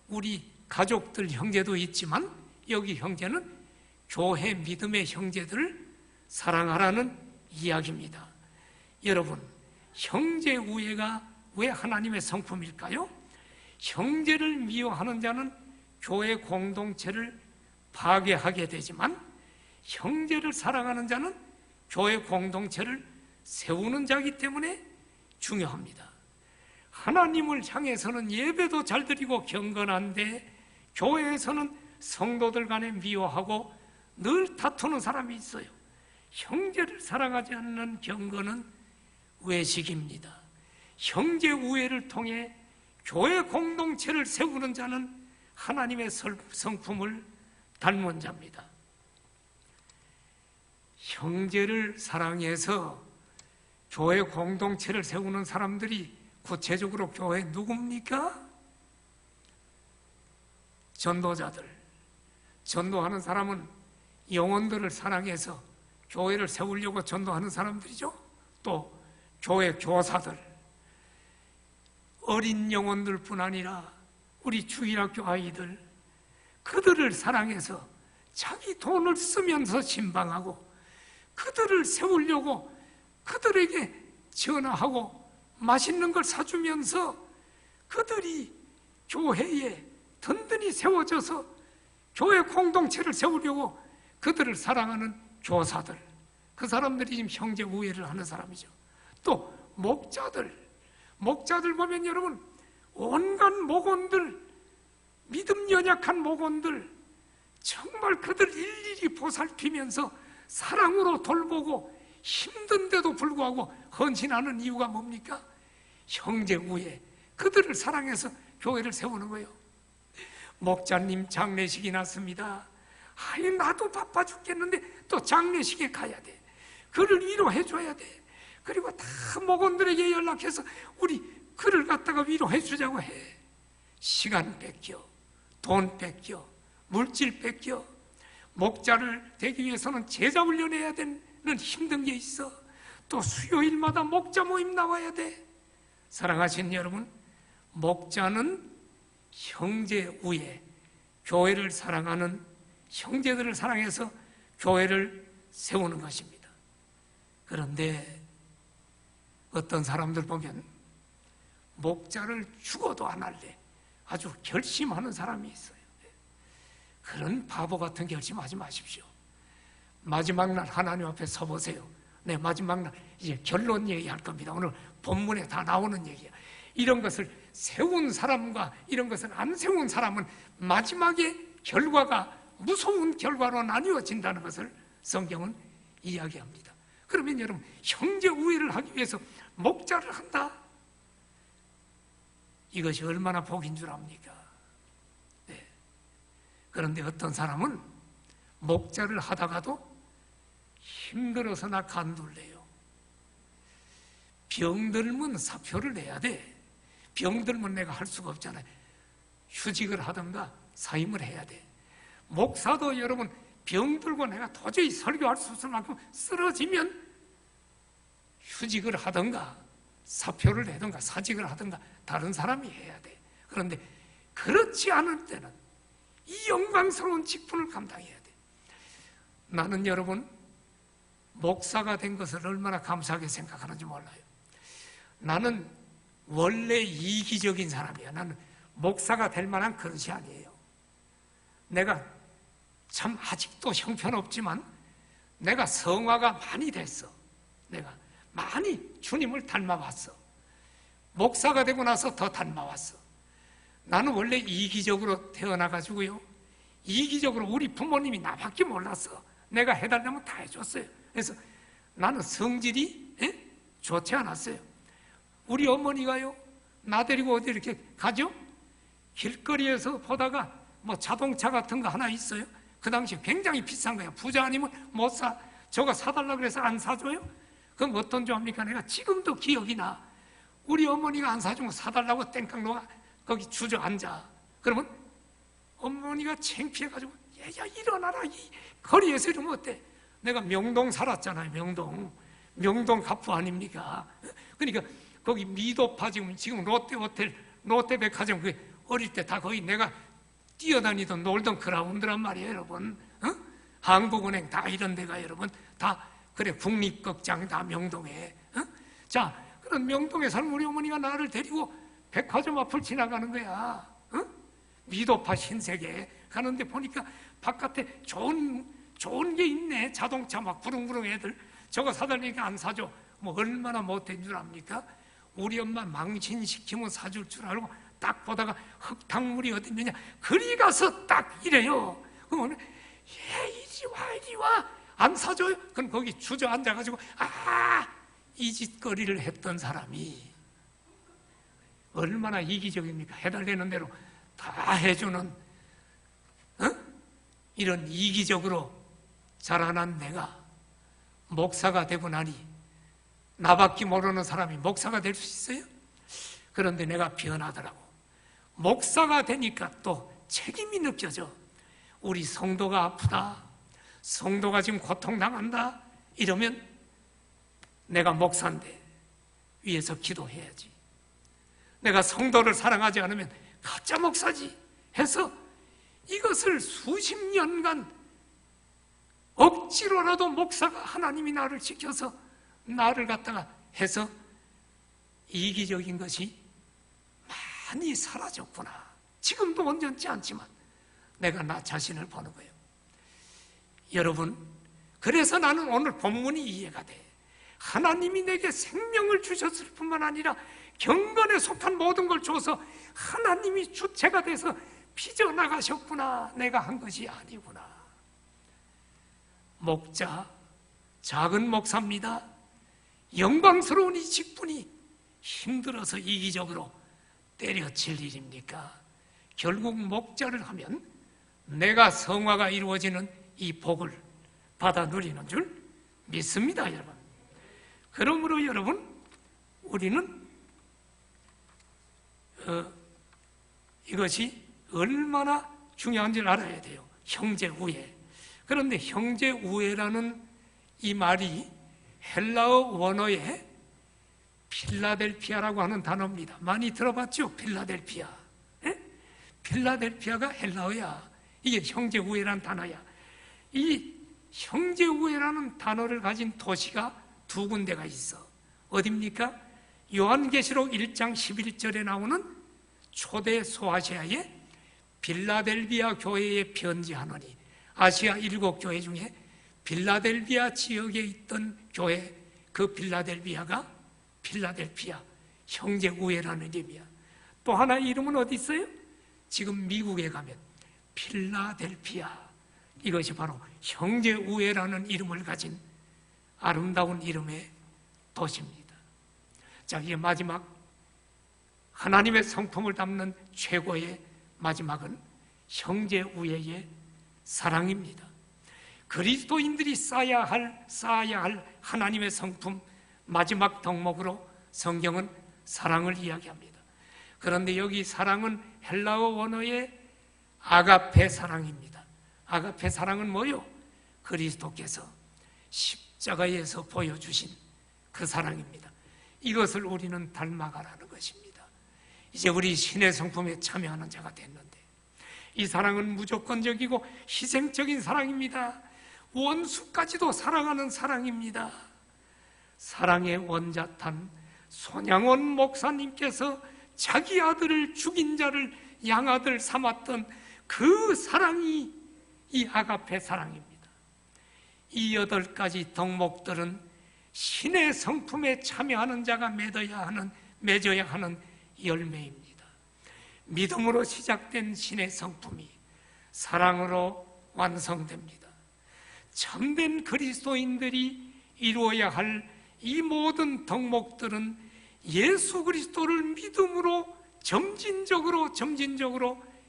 우리 가족들 형제도 있지만 여기 형제는 교회 믿음의 형제들을 사랑하라는 이야기입니다. 여러분, 형제우애가 왜 하나님의 성품일까요? 형제를 미워하는 자는 교회 공동체를 파괴하게 되지만 형제를 사랑하는 자는 교회 공동체를 세우는 자이기 때문에 중요합니다. 하나님을 향해서는 예배도 잘 드리고 경건한데 교회에서는 성도들 간에 미워하고 늘 다투는 사람이 있어요. 형제를 사랑하지 않는 경건은 외식입니다. 형제 우애를 통해 교회 공동체를 세우는 자는 하나님의 성품을 닮은 자입니다. 형제를 사랑해서 교회 공동체를 세우는 사람들이 구체적으로 교회 누굽니까? 전도자들. 전도하는 사람은 영혼들을 사랑해서 교회를 세우려고 전도하는 사람들이죠. 또 교회 교사들, 어린 영혼들뿐 아니라 우리 주일학교 아이들, 그들을 사랑해서 자기 돈을 쓰면서 신방하고 그들을 세우려고 그들에게 전화하고 맛있는 걸 사주면서 그들이 교회에 든든히 세워져서 교회 공동체를 세우려고 그들을 사랑하는 교사들, 그 사람들이 지금 형제 우애를 하는 사람이죠. 또 목자들 보면 여러분 온갖 목원들, 믿음 연약한 목원들, 정말 그들 일일이 보살피면서 사랑으로 돌보고 힘든데도 불구하고 헌신하는 이유가 뭡니까? 형제 우애, 그들을 사랑해서 교회를 세우는 거예요. 목자님 장례식이 났습니다. 아이, 나도 바빠 죽겠는데 또 장례식에 가야 돼. 그를 위로해 줘야 돼. 그리고 다 목원들에게 연락해서 우리 그를 갖다가 위로해 주자고 해. 시간 뺏겨, 돈 뺏겨, 물질 뺏겨. 목자를 되기 위해서는 제자 훈련해야 되는 힘든 게 있어. 또 수요일마다 목자 모임 나와야 돼. 사랑하신 여러분, 목자는 형제 우애, 교회를 사랑하는 형제들을 사랑해서 교회를 세우는 것입니다. 그런데 어떤 사람들 보면 목자를 죽어도 안 할래 아주 결심하는 사람이 있어요. 그런 바보 같은 결심하지 마십시오. 마지막 날 하나님 앞에 서보세요. 네, 마지막 날 이제 결론 얘기할 겁니다. 오늘 본문에 다 나오는 얘기야. 이런 것을 세운 사람과 이런 것을 안 세운 사람은 마지막에 결과가 무서운 결과로 나뉘어진다는 것을 성경은 이야기합니다. 그러면 여러분, 형제 우애를 하기 위해서 목자를 한다? 이것이 얼마나 복인 줄 압니까? 네. 그런데 어떤 사람은 목자를 하다가도 힘들어서나 간둘래요. 병들면 사표를 내야 돼. 병들면 내가 할 수가 없잖아요. 휴직을 하든가 사임을 해야 돼. 목사도 여러분 병들고 내가 도저히 설교할 수 없을 만큼 쓰러지면 휴직을 하든가 사표를 내든가 사직을 하든가 다른 사람이 해야 돼. 그런데 그렇지 않을 때는 이 영광스러운 직분을 감당해야 돼. 나는 여러분 목사가 된 것을 얼마나 감사하게 생각하는지 몰라요. 나는 원래 이기적인 사람이야. 나는 목사가 될 만한 그릇이 아니에요. 내가 참 아직도 형편없지만 내가 성화가 많이 됐어. 내가 많이 주님을 닮아왔어. 목사가 되고 나서 더 닮아왔어. 나는 원래 이기적으로 태어나가지고요, 이기적으로 우리 부모님이 나밖에 몰랐어. 내가 해달라면 다 해줬어요. 그래서 나는 성질이 좋지 않았어요. 우리 어머니가요, 나 데리고 어디 이렇게 가죠? 길거리에서 보다가 뭐 자동차 같은 거 하나 있어요. 그 당시에 굉장히 비싼 거야. 부자 아니면 못 사. 저거 사달라고 그래서 안 사줘요? 그럼 어떤 줄 압니까? 내가 지금도 기억이 나. 우리 어머니가 안 사주면 사달라고 땡깡 놓아 거기 주저앉아. 그러면 어머니가 창피해가지고 야 일어나라. 이 거리에서 이러면 어때? 내가 명동 살았잖아요. 명동 갑부 아닙니까? 그러니까 거기 미도파 지금 롯데호텔, 롯데백화점 그 어릴 때 다 거의 내가 뛰어다니던 놀던 그라운드란 말이에요, 여러분. 한국은행 다 이런 데가 여러분 다 그래 국립극장 다 명동에. 자, 그런 명동에 사는 우리 어머니가 나를 데리고 백화점 앞을 지나가는 거야. 미도파 신세계 가는데 보니까 바깥에 좋은 게 있네. 자동차 막 부릉부릉 애들. 저거 사달라니까 안 사줘. 뭐 얼마나 못된 줄 압니까? 우리 엄마 망신시키면 사줄 줄 알고 딱 보다가 흙탕물이 어디 있느냐 그리 가서 딱 이래요. 그러면 이리 와 안 사줘요? 그럼 거기 주저앉아가지고 이 짓거리를 했던 사람이 얼마나 이기적입니까? 해달라는 대로 다 해주는 이런 이기적으로 자라난 내가 목사가 되고 나니 나밖에 모르는 사람이 목사가 될 수 있어요? 그런데 내가 변하더라고. 목사가 되니까 또 책임이 느껴져. 우리 성도가 아프다, 성도가 지금 고통당한다 이러면 내가 목사인데 위에서 기도해야지. 내가 성도를 사랑하지 않으면 가짜 목사지 해서 이것을 수십 년간 억지로라도 목사가 하나님이 나를 지켜서 나를 갖다가 해서 이기적인 것이 많이 사라졌구나. 지금도 온전치 않지만 내가 나 자신을 보는 거예요. 여러분, 그래서 나는 오늘 본문이 이해가 돼. 하나님이 내게 생명을 주셨을 뿐만 아니라 경건에 속한 모든 걸 줘서 하나님이 주체가 돼서 빚어나가셨구나. 내가 한 것이 아니구나. 목자, 작은 목사입니다. 영광스러운 이 직분이 힘들어서 이기적으로 때려칠 일입니까? 결국 목자를 하면 내가 성화가 이루어지는 이 복을 받아 누리는 줄 믿습니다, 여러분. 그러므로 여러분, 우리는 이것이 얼마나 중요한지를 알아야 돼요. 형제 우애. 그런데 형제 우애라는 이 말이 헬라어 원어에 필라델피아라고 하는 단어입니다. 많이 들어봤죠? 필라델피아. 예? 필라델피아가 헬라어야. 이게 형제 우애라는 단어야. 이 형제 우애라는 단어를 가진 도시가 두 군데가 있어. 어딥니까? 요한계시록 1장 11절에 나오는 초대 소아시아의 빌라델비아 교회에 편지하노니, 아시아 7교회 중에 빌라델비아 지역에 있던 교회, 그 빌라델비아가 필라델피아, 형제 우애라는 이름이야. 또 하나 이름은 어디 있어요? 지금 미국에 가면 필라델피아, 이것이 바로 형제 우애라는 이름을 가진 아름다운 이름의 도시입니다. 자, 이제 마지막 하나님의 성품을 담는 최고의 마지막은 형제 우애의 사랑입니다. 그리스도인들이 쌓아야 할 하나님의 성품 마지막 덕목으로 성경은 사랑을 이야기합니다. 그런데 여기 사랑은 헬라어 원어의 아가페 사랑입니다. 아가페 사랑은 뭐요? 그리스도께서 십자가에서 보여주신 그 사랑입니다. 이것을 우리는 닮아가라는 것입니다. 이제 우리 신의 성품에 참여하는 자가 됐는데, 이 사랑은 무조건적이고 희생적인 사랑입니다. 원수까지도 사랑하는 사랑입니다. 사랑의 원자탄 손양원 목사님께서 자기 아들을 죽인 자를 양아들 삼았던 그 사랑이 이 아가페 사랑입니다. 이 8가지 덕목들은 신의 성품에 참여하는 자가 맺어야 하는 열매입니다. 믿음으로 시작된 신의 성품이 사랑으로 완성됩니다. 참된 그리스도인들이 이루어야 할 이 모든 덕목들은 예수 그리스도를 믿음으로 점진적으로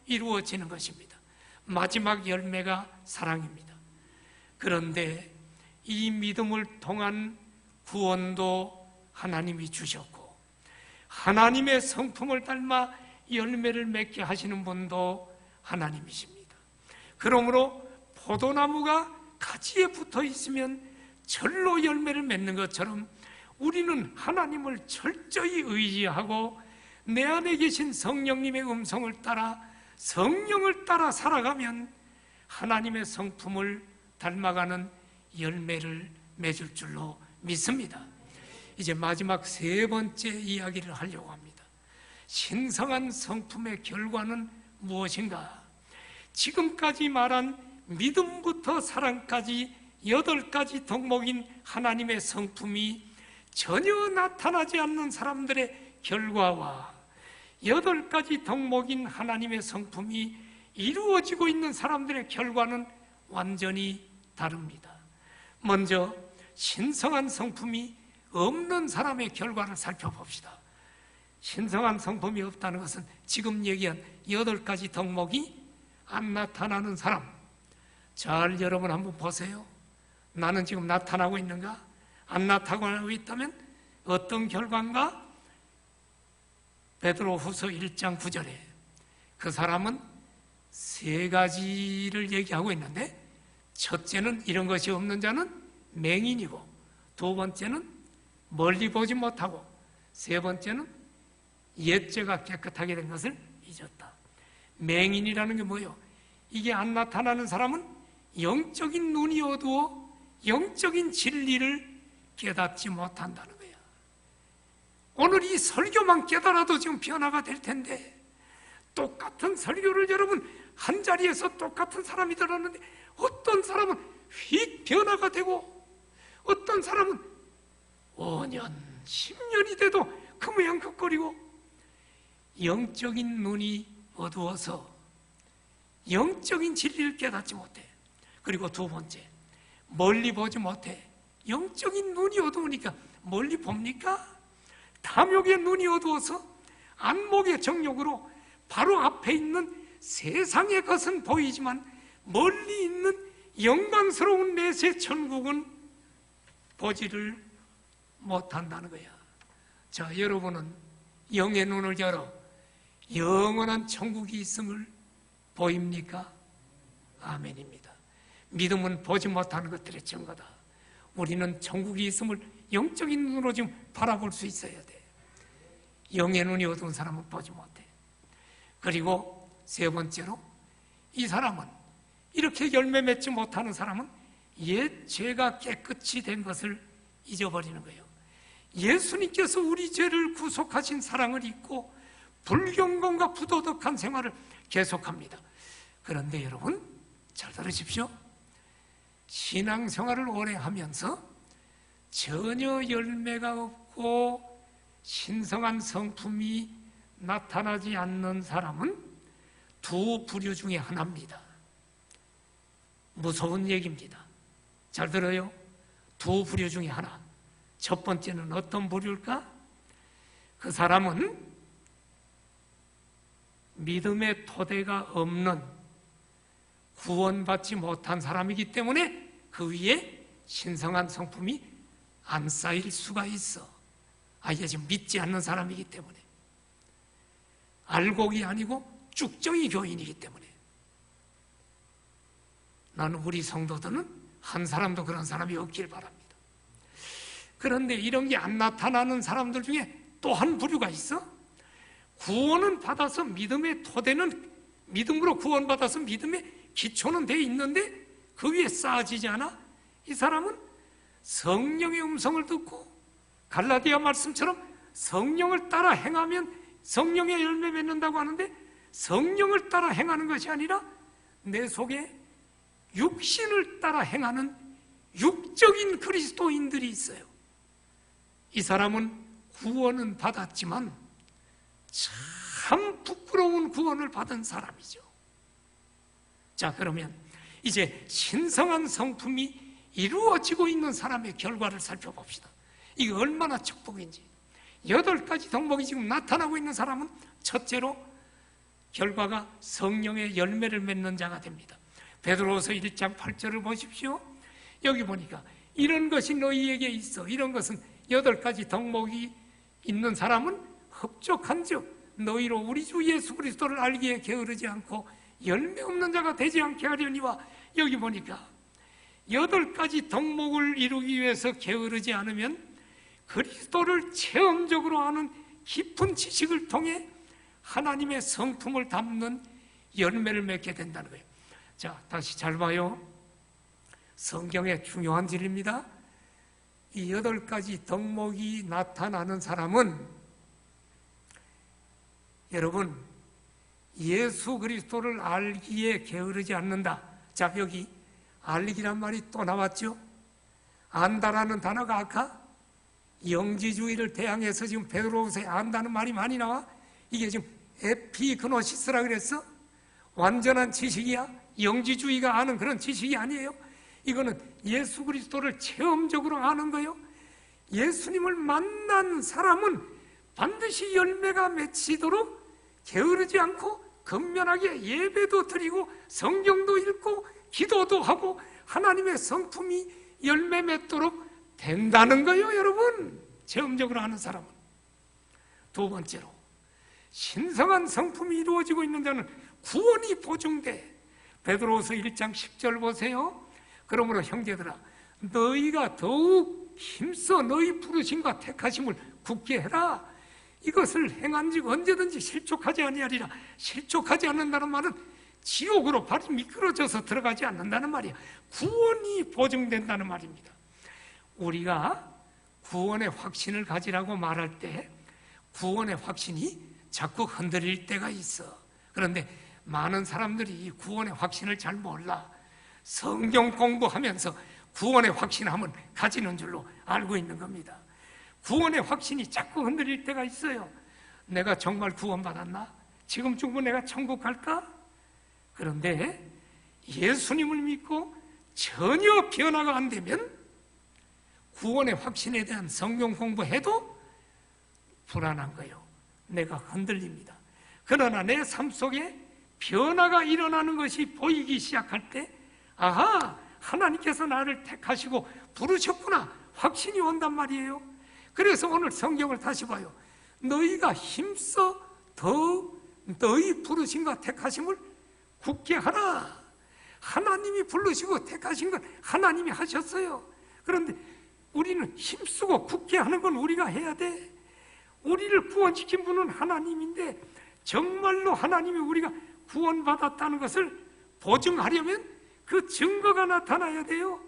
이루어지는 것입니다. 마지막 열매가 사랑입니다. 그런데 이 믿음을 통한 구원도 하나님이 주셨고, 하나님의 성품을 닮아 열매를 맺게 하시는 분도 하나님이십니다. 그러므로 포도나무가 가지에 붙어 있으면 절로 열매를 맺는 것처럼 우리는 하나님을 철저히 의지하고 내 안에 계신 성령님의 음성을 따라, 성령을 따라 살아가면 하나님의 성품을 닮아가는 열매를 맺을 줄로 믿습니다. 이제 마지막 3번째 이야기를 하려고 합니다. 신성한 성품의 결과는 무엇인가? 지금까지 말한 믿음부터 사랑까지 8가지 덕목인 하나님의 성품이 전혀 나타나지 않는 사람들의 결과와 8가지 덕목인 하나님의 성품이 이루어지고 있는 사람들의 결과는 완전히 다릅니다. 먼저 신성한 성품이 없는 사람의 결과를 살펴봅시다. 신성한 성품이 없다는 것은 지금 얘기한 8가지 덕목이 안 나타나는 사람, 잘 여러분 한번 보세요. 나는 지금 나타나고 있는가? 안 나타나고 있다면 어떤 결과인가? 베드로후서 1장 9절에 그 사람은 세 가지를 얘기하고 있는데, 첫째는 이런 것이 없는 자는 맹인이고, 두 번째는 멀리 보지 못하고, 세 번째는 옛죄가 깨끗하게 된 것을 잊었다. 맹인이라는 게 뭐예요? 이게 안 나타나는 사람은 영적인 눈이 어두워 영적인 진리를 깨닫지 못한다는 거야. 오늘 이 설교만 깨달아도 지금 변화가 될 텐데, 똑같은 설교를 여러분 한 자리에서 똑같은 사람이 들었는데 어떤 사람은 휙 변화가 되고 어떤 사람은 5년, 10년이 돼도 그 모양 그 꼴이고, 영적인 눈이 어두워서 영적인 진리를 깨닫지 못해. 그리고 두 번째, 멀리 보지 못해. 영적인 눈이 어두우니까 멀리 봅니까? 탐욕의 눈이 어두워서 안목의 정욕으로 바로 앞에 있는 세상의 것은 보이지만 멀리 있는 영광스러운 내세 천국은 보지를 못한다는 거야. 자, 여러분은 영의 눈을 열어 영원한 천국이 있음을 보입니까? 아멘입니다. 믿음은 보지 못하는 것들의 증거다. 우리는 천국이 있음을 영적인 눈으로 지금 바라볼 수 있어야 돼. 영의 눈이 어두운 사람은 보지 못해. 그리고 세 번째로, 이 사람은, 이렇게 열매 맺지 못하는 사람은 옛 죄가 깨끗이 된 것을 잊어버리는 거예요. 예수님께서 우리 죄를 구속하신 사랑을 잊고 불경건과 부도덕한 생활을 계속합니다. 그런데 여러분 잘 들으십시오. 신앙생활을 오래 하면서 전혀 열매가 없고 신성한 성품이 나타나지 않는 사람은 두 부류 중에 하나입니다. 무서운 얘기입니다. 잘 들어요? 두 부류 중에 하나. 첫 번째는 어떤 부류일까? 그 사람은 믿음의 토대가 없는, 구원받지 못한 사람이기 때문에 그 위에 신성한 성품이 안 쌓일 수가 있어. 아예 지금 믿지 않는 사람이기 때문에, 알곡이 아니고 쭉정이 교인이기 때문에. 나는 우리 성도들은 한 사람도 그런 사람이 없길 바랍니다. 그런데 이런 게 안 나타나는 사람들 중에 또 한 부류가 있어. 구원은 받아서 믿음의 토대는, 믿음으로 구원받아서 믿음의 기초는 돼 있는데 그 위에 쌓아지지 않아. 이 사람은 성령의 음성을 듣고 갈라디아 말씀처럼 성령을 따라 행하면 성령의 열매 맺는다고 하는데, 성령을 따라 행하는 것이 아니라 내 속에 육신을 따라 행하는 육적인 그리스도인들이 있어요. 이 사람은 구원은 받았지만 참 부끄러운 구원을 받은 사람이죠. 자, 그러면 이제 신성한 성품이 이루어지고 있는 사람의 결과를 살펴봅시다. 이게 얼마나 축복인지. 8가지 덕목이 지금 나타나고 있는 사람은 첫째로 결과가 성령의 열매를 맺는 자가 됩니다. 베드로후서 1장 8절을 보십시오. 여기 보니까 이런 것이 너희에게 있어. 이런 것은 8가지 덕목이 있는 사람은 흡족한즉 너희로 우리 주 예수 그리스도를 알기에 게으르지 않고 열매 없는 자가 되지 않게 하려니와. 여기 보니까 8가지 덕목을 이루기 위해서 게으르지 않으면 그리스도를 체험적으로 아는 깊은 지식을 통해 하나님의 성품을 담는 열매를 맺게 된다는 거예요. 자, 다시 잘 봐요. 성경의 중요한 진리입니다. 이 8가지 덕목이 나타나는 사람은, 여러분, 예수 그리스도를 알기에 게으르지 않는다. 자, 여기 알기란 말이 또 나왔죠. 안다라는 단어가 아까 영지주의를 대항해서 지금 베드로후서에 안다는 말이 많이 나와. 이게 지금 에피그노시스라 그랬어. 완전한 지식이야. 영지주의가 아는 그런 지식이 아니에요. 이거는 예수 그리스도를 체험적으로 아는 거예요. 예수님을 만난 사람은 반드시 열매가 맺히도록 게으르지 않고 근면하게 예배도 드리고 성경도 읽고 기도도 하고 하나님의 성품이 열매 맺도록 된다는 거예요, 여러분. 체험적으로 하는 사람은. 두 번째로, 신성한 성품이 이루어지고 있는 자는 구원이 보증돼. 베드로후서 1장 10절 보세요. 그러므로 형제들아, 너희가 더욱 힘써 너희 부르심과 택하심을 굳게 해라. 이것을 행한즉 언제든지 실족하지 아니하리라. 실족하지 않는다는 말은 지옥으로 발이 미끄러져서 들어가지 않는다는 말이야. 구원이 보증된다는 말입니다. 우리가 구원의 확신을 가지라고 말할 때 구원의 확신이 자꾸 흔들릴 때가 있어. 그런데 많은 사람들이 이 구원의 확신을 잘 몰라. 성경 공부하면서 구원의 확신함은 가지는 줄로 알고 있는 겁니다. 구원의 확신이 자꾸 흔들릴 때가 있어요. 내가 정말 구원받았나? 지금 죽으면 내가 천국 갈까? 그런데 예수님을 믿고 전혀 변화가 안 되면 구원의 확신에 대한 성경 공부해도 불안한 거예요. 내가 흔들립니다. 그러나 내 삶 속에 변화가 일어나는 것이 보이기 시작할 때, 아하, 하나님께서 나를 택하시고 부르셨구나, 확신이 온단 말이에요. 그래서 오늘 성경을 다시 봐요. 너희가 힘써 너희 부르심과 택하심을 굳게 하라. 하나님이 부르시고 택하신 건 하나님이 하셨어요. 그런데 우리는 힘쓰고 굳게 하는 건 우리가 해야 돼. 우리를 구원시킨 분은 하나님인데 정말로 하나님이 우리가 구원받았다는 것을 보증하려면 그 증거가 나타나야 돼요.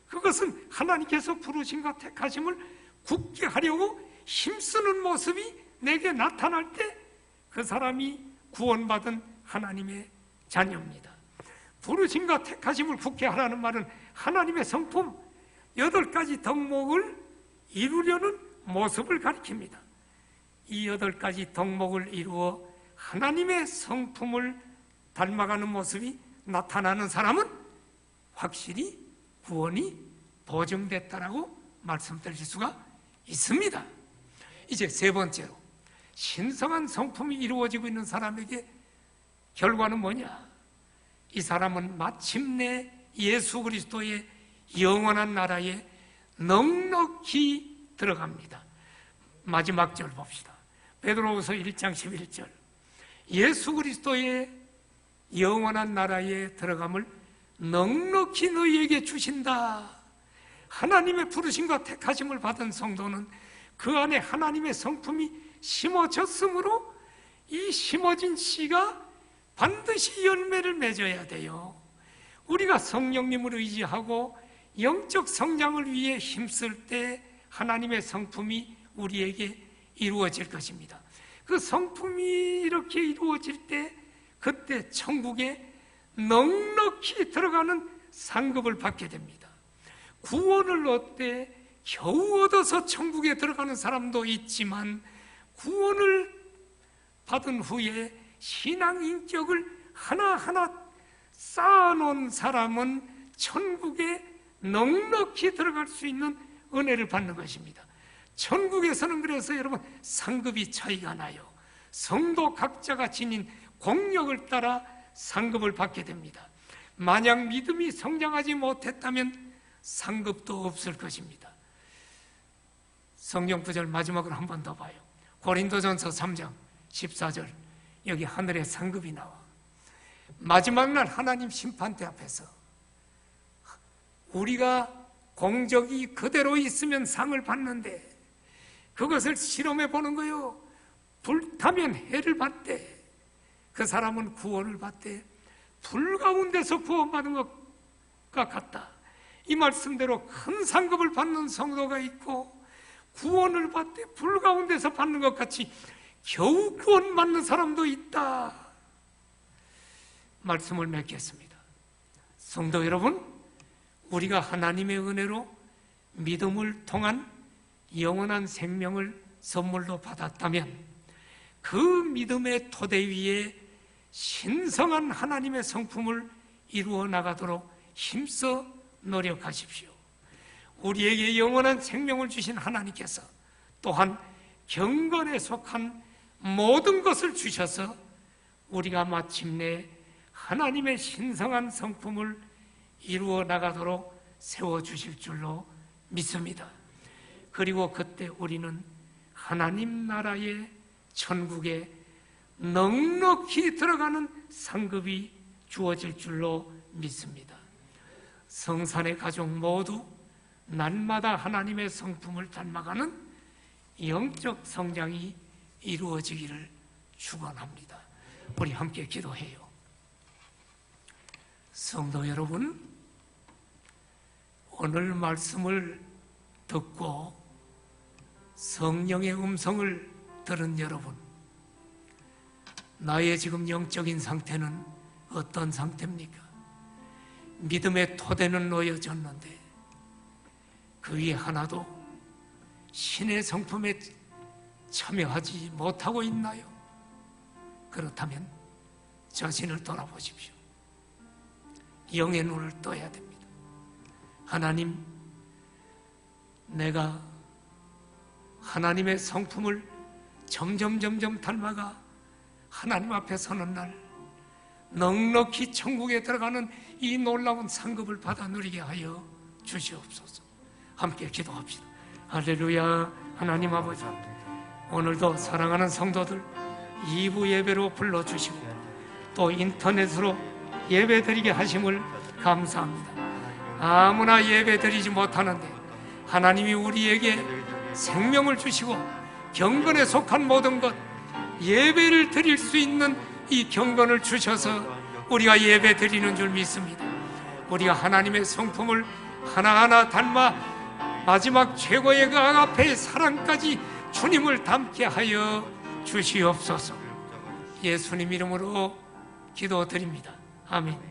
그것은 하나님께서 부르심과 택하심을 굳게 하려고 힘쓰는 모습이 내게 나타날 때 그 사람이 구원받은 하나님의 자녀입니다. 부르심과 택하심을 굳게 하라는 말은 하나님의 성품 8가지 덕목을 이루려는 모습을 가리킵니다. 이 8가지 덕목을 이루어 하나님의 성품을 닮아가는 모습이 나타나는 사람은 확실히 구원이 보증됐다라고 말씀드릴 수가 있습니다. 이제 세 번째로, 신성한 성품이 이루어지고 있는 사람에게 결과는 뭐냐? 이 사람은 마침내 예수 그리스도의 영원한 나라에 넉넉히 들어갑니다. 마지막 절 봅시다. 베드로후서 1장 11절. 예수 그리스도의 영원한 나라에 들어감을 넉넉히 너희에게 주신다. 하나님의 부르심과 택하심을 받은 성도는 그 안에 하나님의 성품이 심어졌으므로 이 심어진 씨가 반드시 열매를 맺어야 돼요. 우리가 성령님을 의지하고 영적 성장을 위해 힘쓸 때 하나님의 성품이 우리에게 이루어질 것입니다. 그 성품이 이렇게 이루어질 때 그때 천국에 넉넉히 들어가는 상급을 받게 됩니다. 구원을 얻되 겨우 얻어서 천국에 들어가는 사람도 있지만 구원을 받은 후에 신앙 인격을 하나하나 쌓아놓은 사람은 천국에 넉넉히 들어갈 수 있는 은혜를 받는 것입니다. 천국에서는 그래서 여러분 상급이 차이가 나요. 성도 각자가 지닌 공력을 따라 상급을 받게 됩니다. 만약 믿음이 성장하지 못했다면 상급도 없을 것입니다. 성경 구절 마지막으로 한 번 더 봐요. 고린도전서 3장 14절. 여기 하늘의 상급이 나와. 마지막 날 하나님 심판대 앞에서 우리가 공적이 그대로 있으면 상을 받는데 그것을 실험해 보는 거예요. 불타면 해를 받되 그 사람은 구원을 받되 불 가운데서 구원받은 것과 같다. 이 말씀대로 큰 상급을 받는 성도가 있고 구원을 받되 불 가운데서 받는 것 같이 겨우 구원받는 사람도 있다. 말씀을 맺겠습니다. 성도 여러분, 우리가 하나님의 은혜로 믿음을 통한 영원한 생명을 선물로 받았다면 그 믿음의 토대 위에 신성한 하나님의 성품을 이루어 나가도록 힘써 노력하십시오. 우리에게 영원한 생명을 주신 하나님께서 또한 경건에 속한 모든 것을 주셔서 우리가 마침내 하나님의 신성한 성품을 이루어 나가도록 세워주실 줄로 믿습니다. 그리고 그때 우리는 하나님 나라의 천국에 넉넉히 들어가는 상급이 주어질 줄로 믿습니다. 성산의 가족 모두 날마다 하나님의 성품을 닮아가는 영적 성장이 이루어지기를 축원합니다. 우리 함께 기도해요. 성도 여러분, 오늘 말씀을 듣고 성령의 음성을 들은 여러분, 나의 지금 영적인 상태는 어떤 상태입니까? 믿음의 토대는 놓여졌는데 그 위에 하나도 신의 성품에 참여하지 못하고 있나요? 그렇다면 자신을 돌아보십시오. 영의 눈을 떠야 됩니다. 하나님, 내가 하나님의 성품을 점점 닮아가 하나님 앞에 서는 날 넉넉히 천국에 들어가는 이 놀라운 상급을 받아 누리게 하여 주시옵소서. 함께 기도합시다. 할렐루야. 하나님 아버지, 오늘도 사랑하는 성도들 2부 예배로 불러주시고 또 인터넷으로 예배드리게 하심을 감사합니다. 아무나 예배드리지 못하는데 하나님이 우리에게 생명을 주시고 경건에 속한 모든 것 예배를 드릴 수 있는 이 경건을 주셔서 우리가 예배 드리는 줄 믿습니다. 우리가 하나님의 성품을 하나하나 닮아 마지막 최고의 그 아가페의 사랑까지 주님을 닮게 하여 주시옵소서. 예수님 이름으로 기도드립니다. 아멘.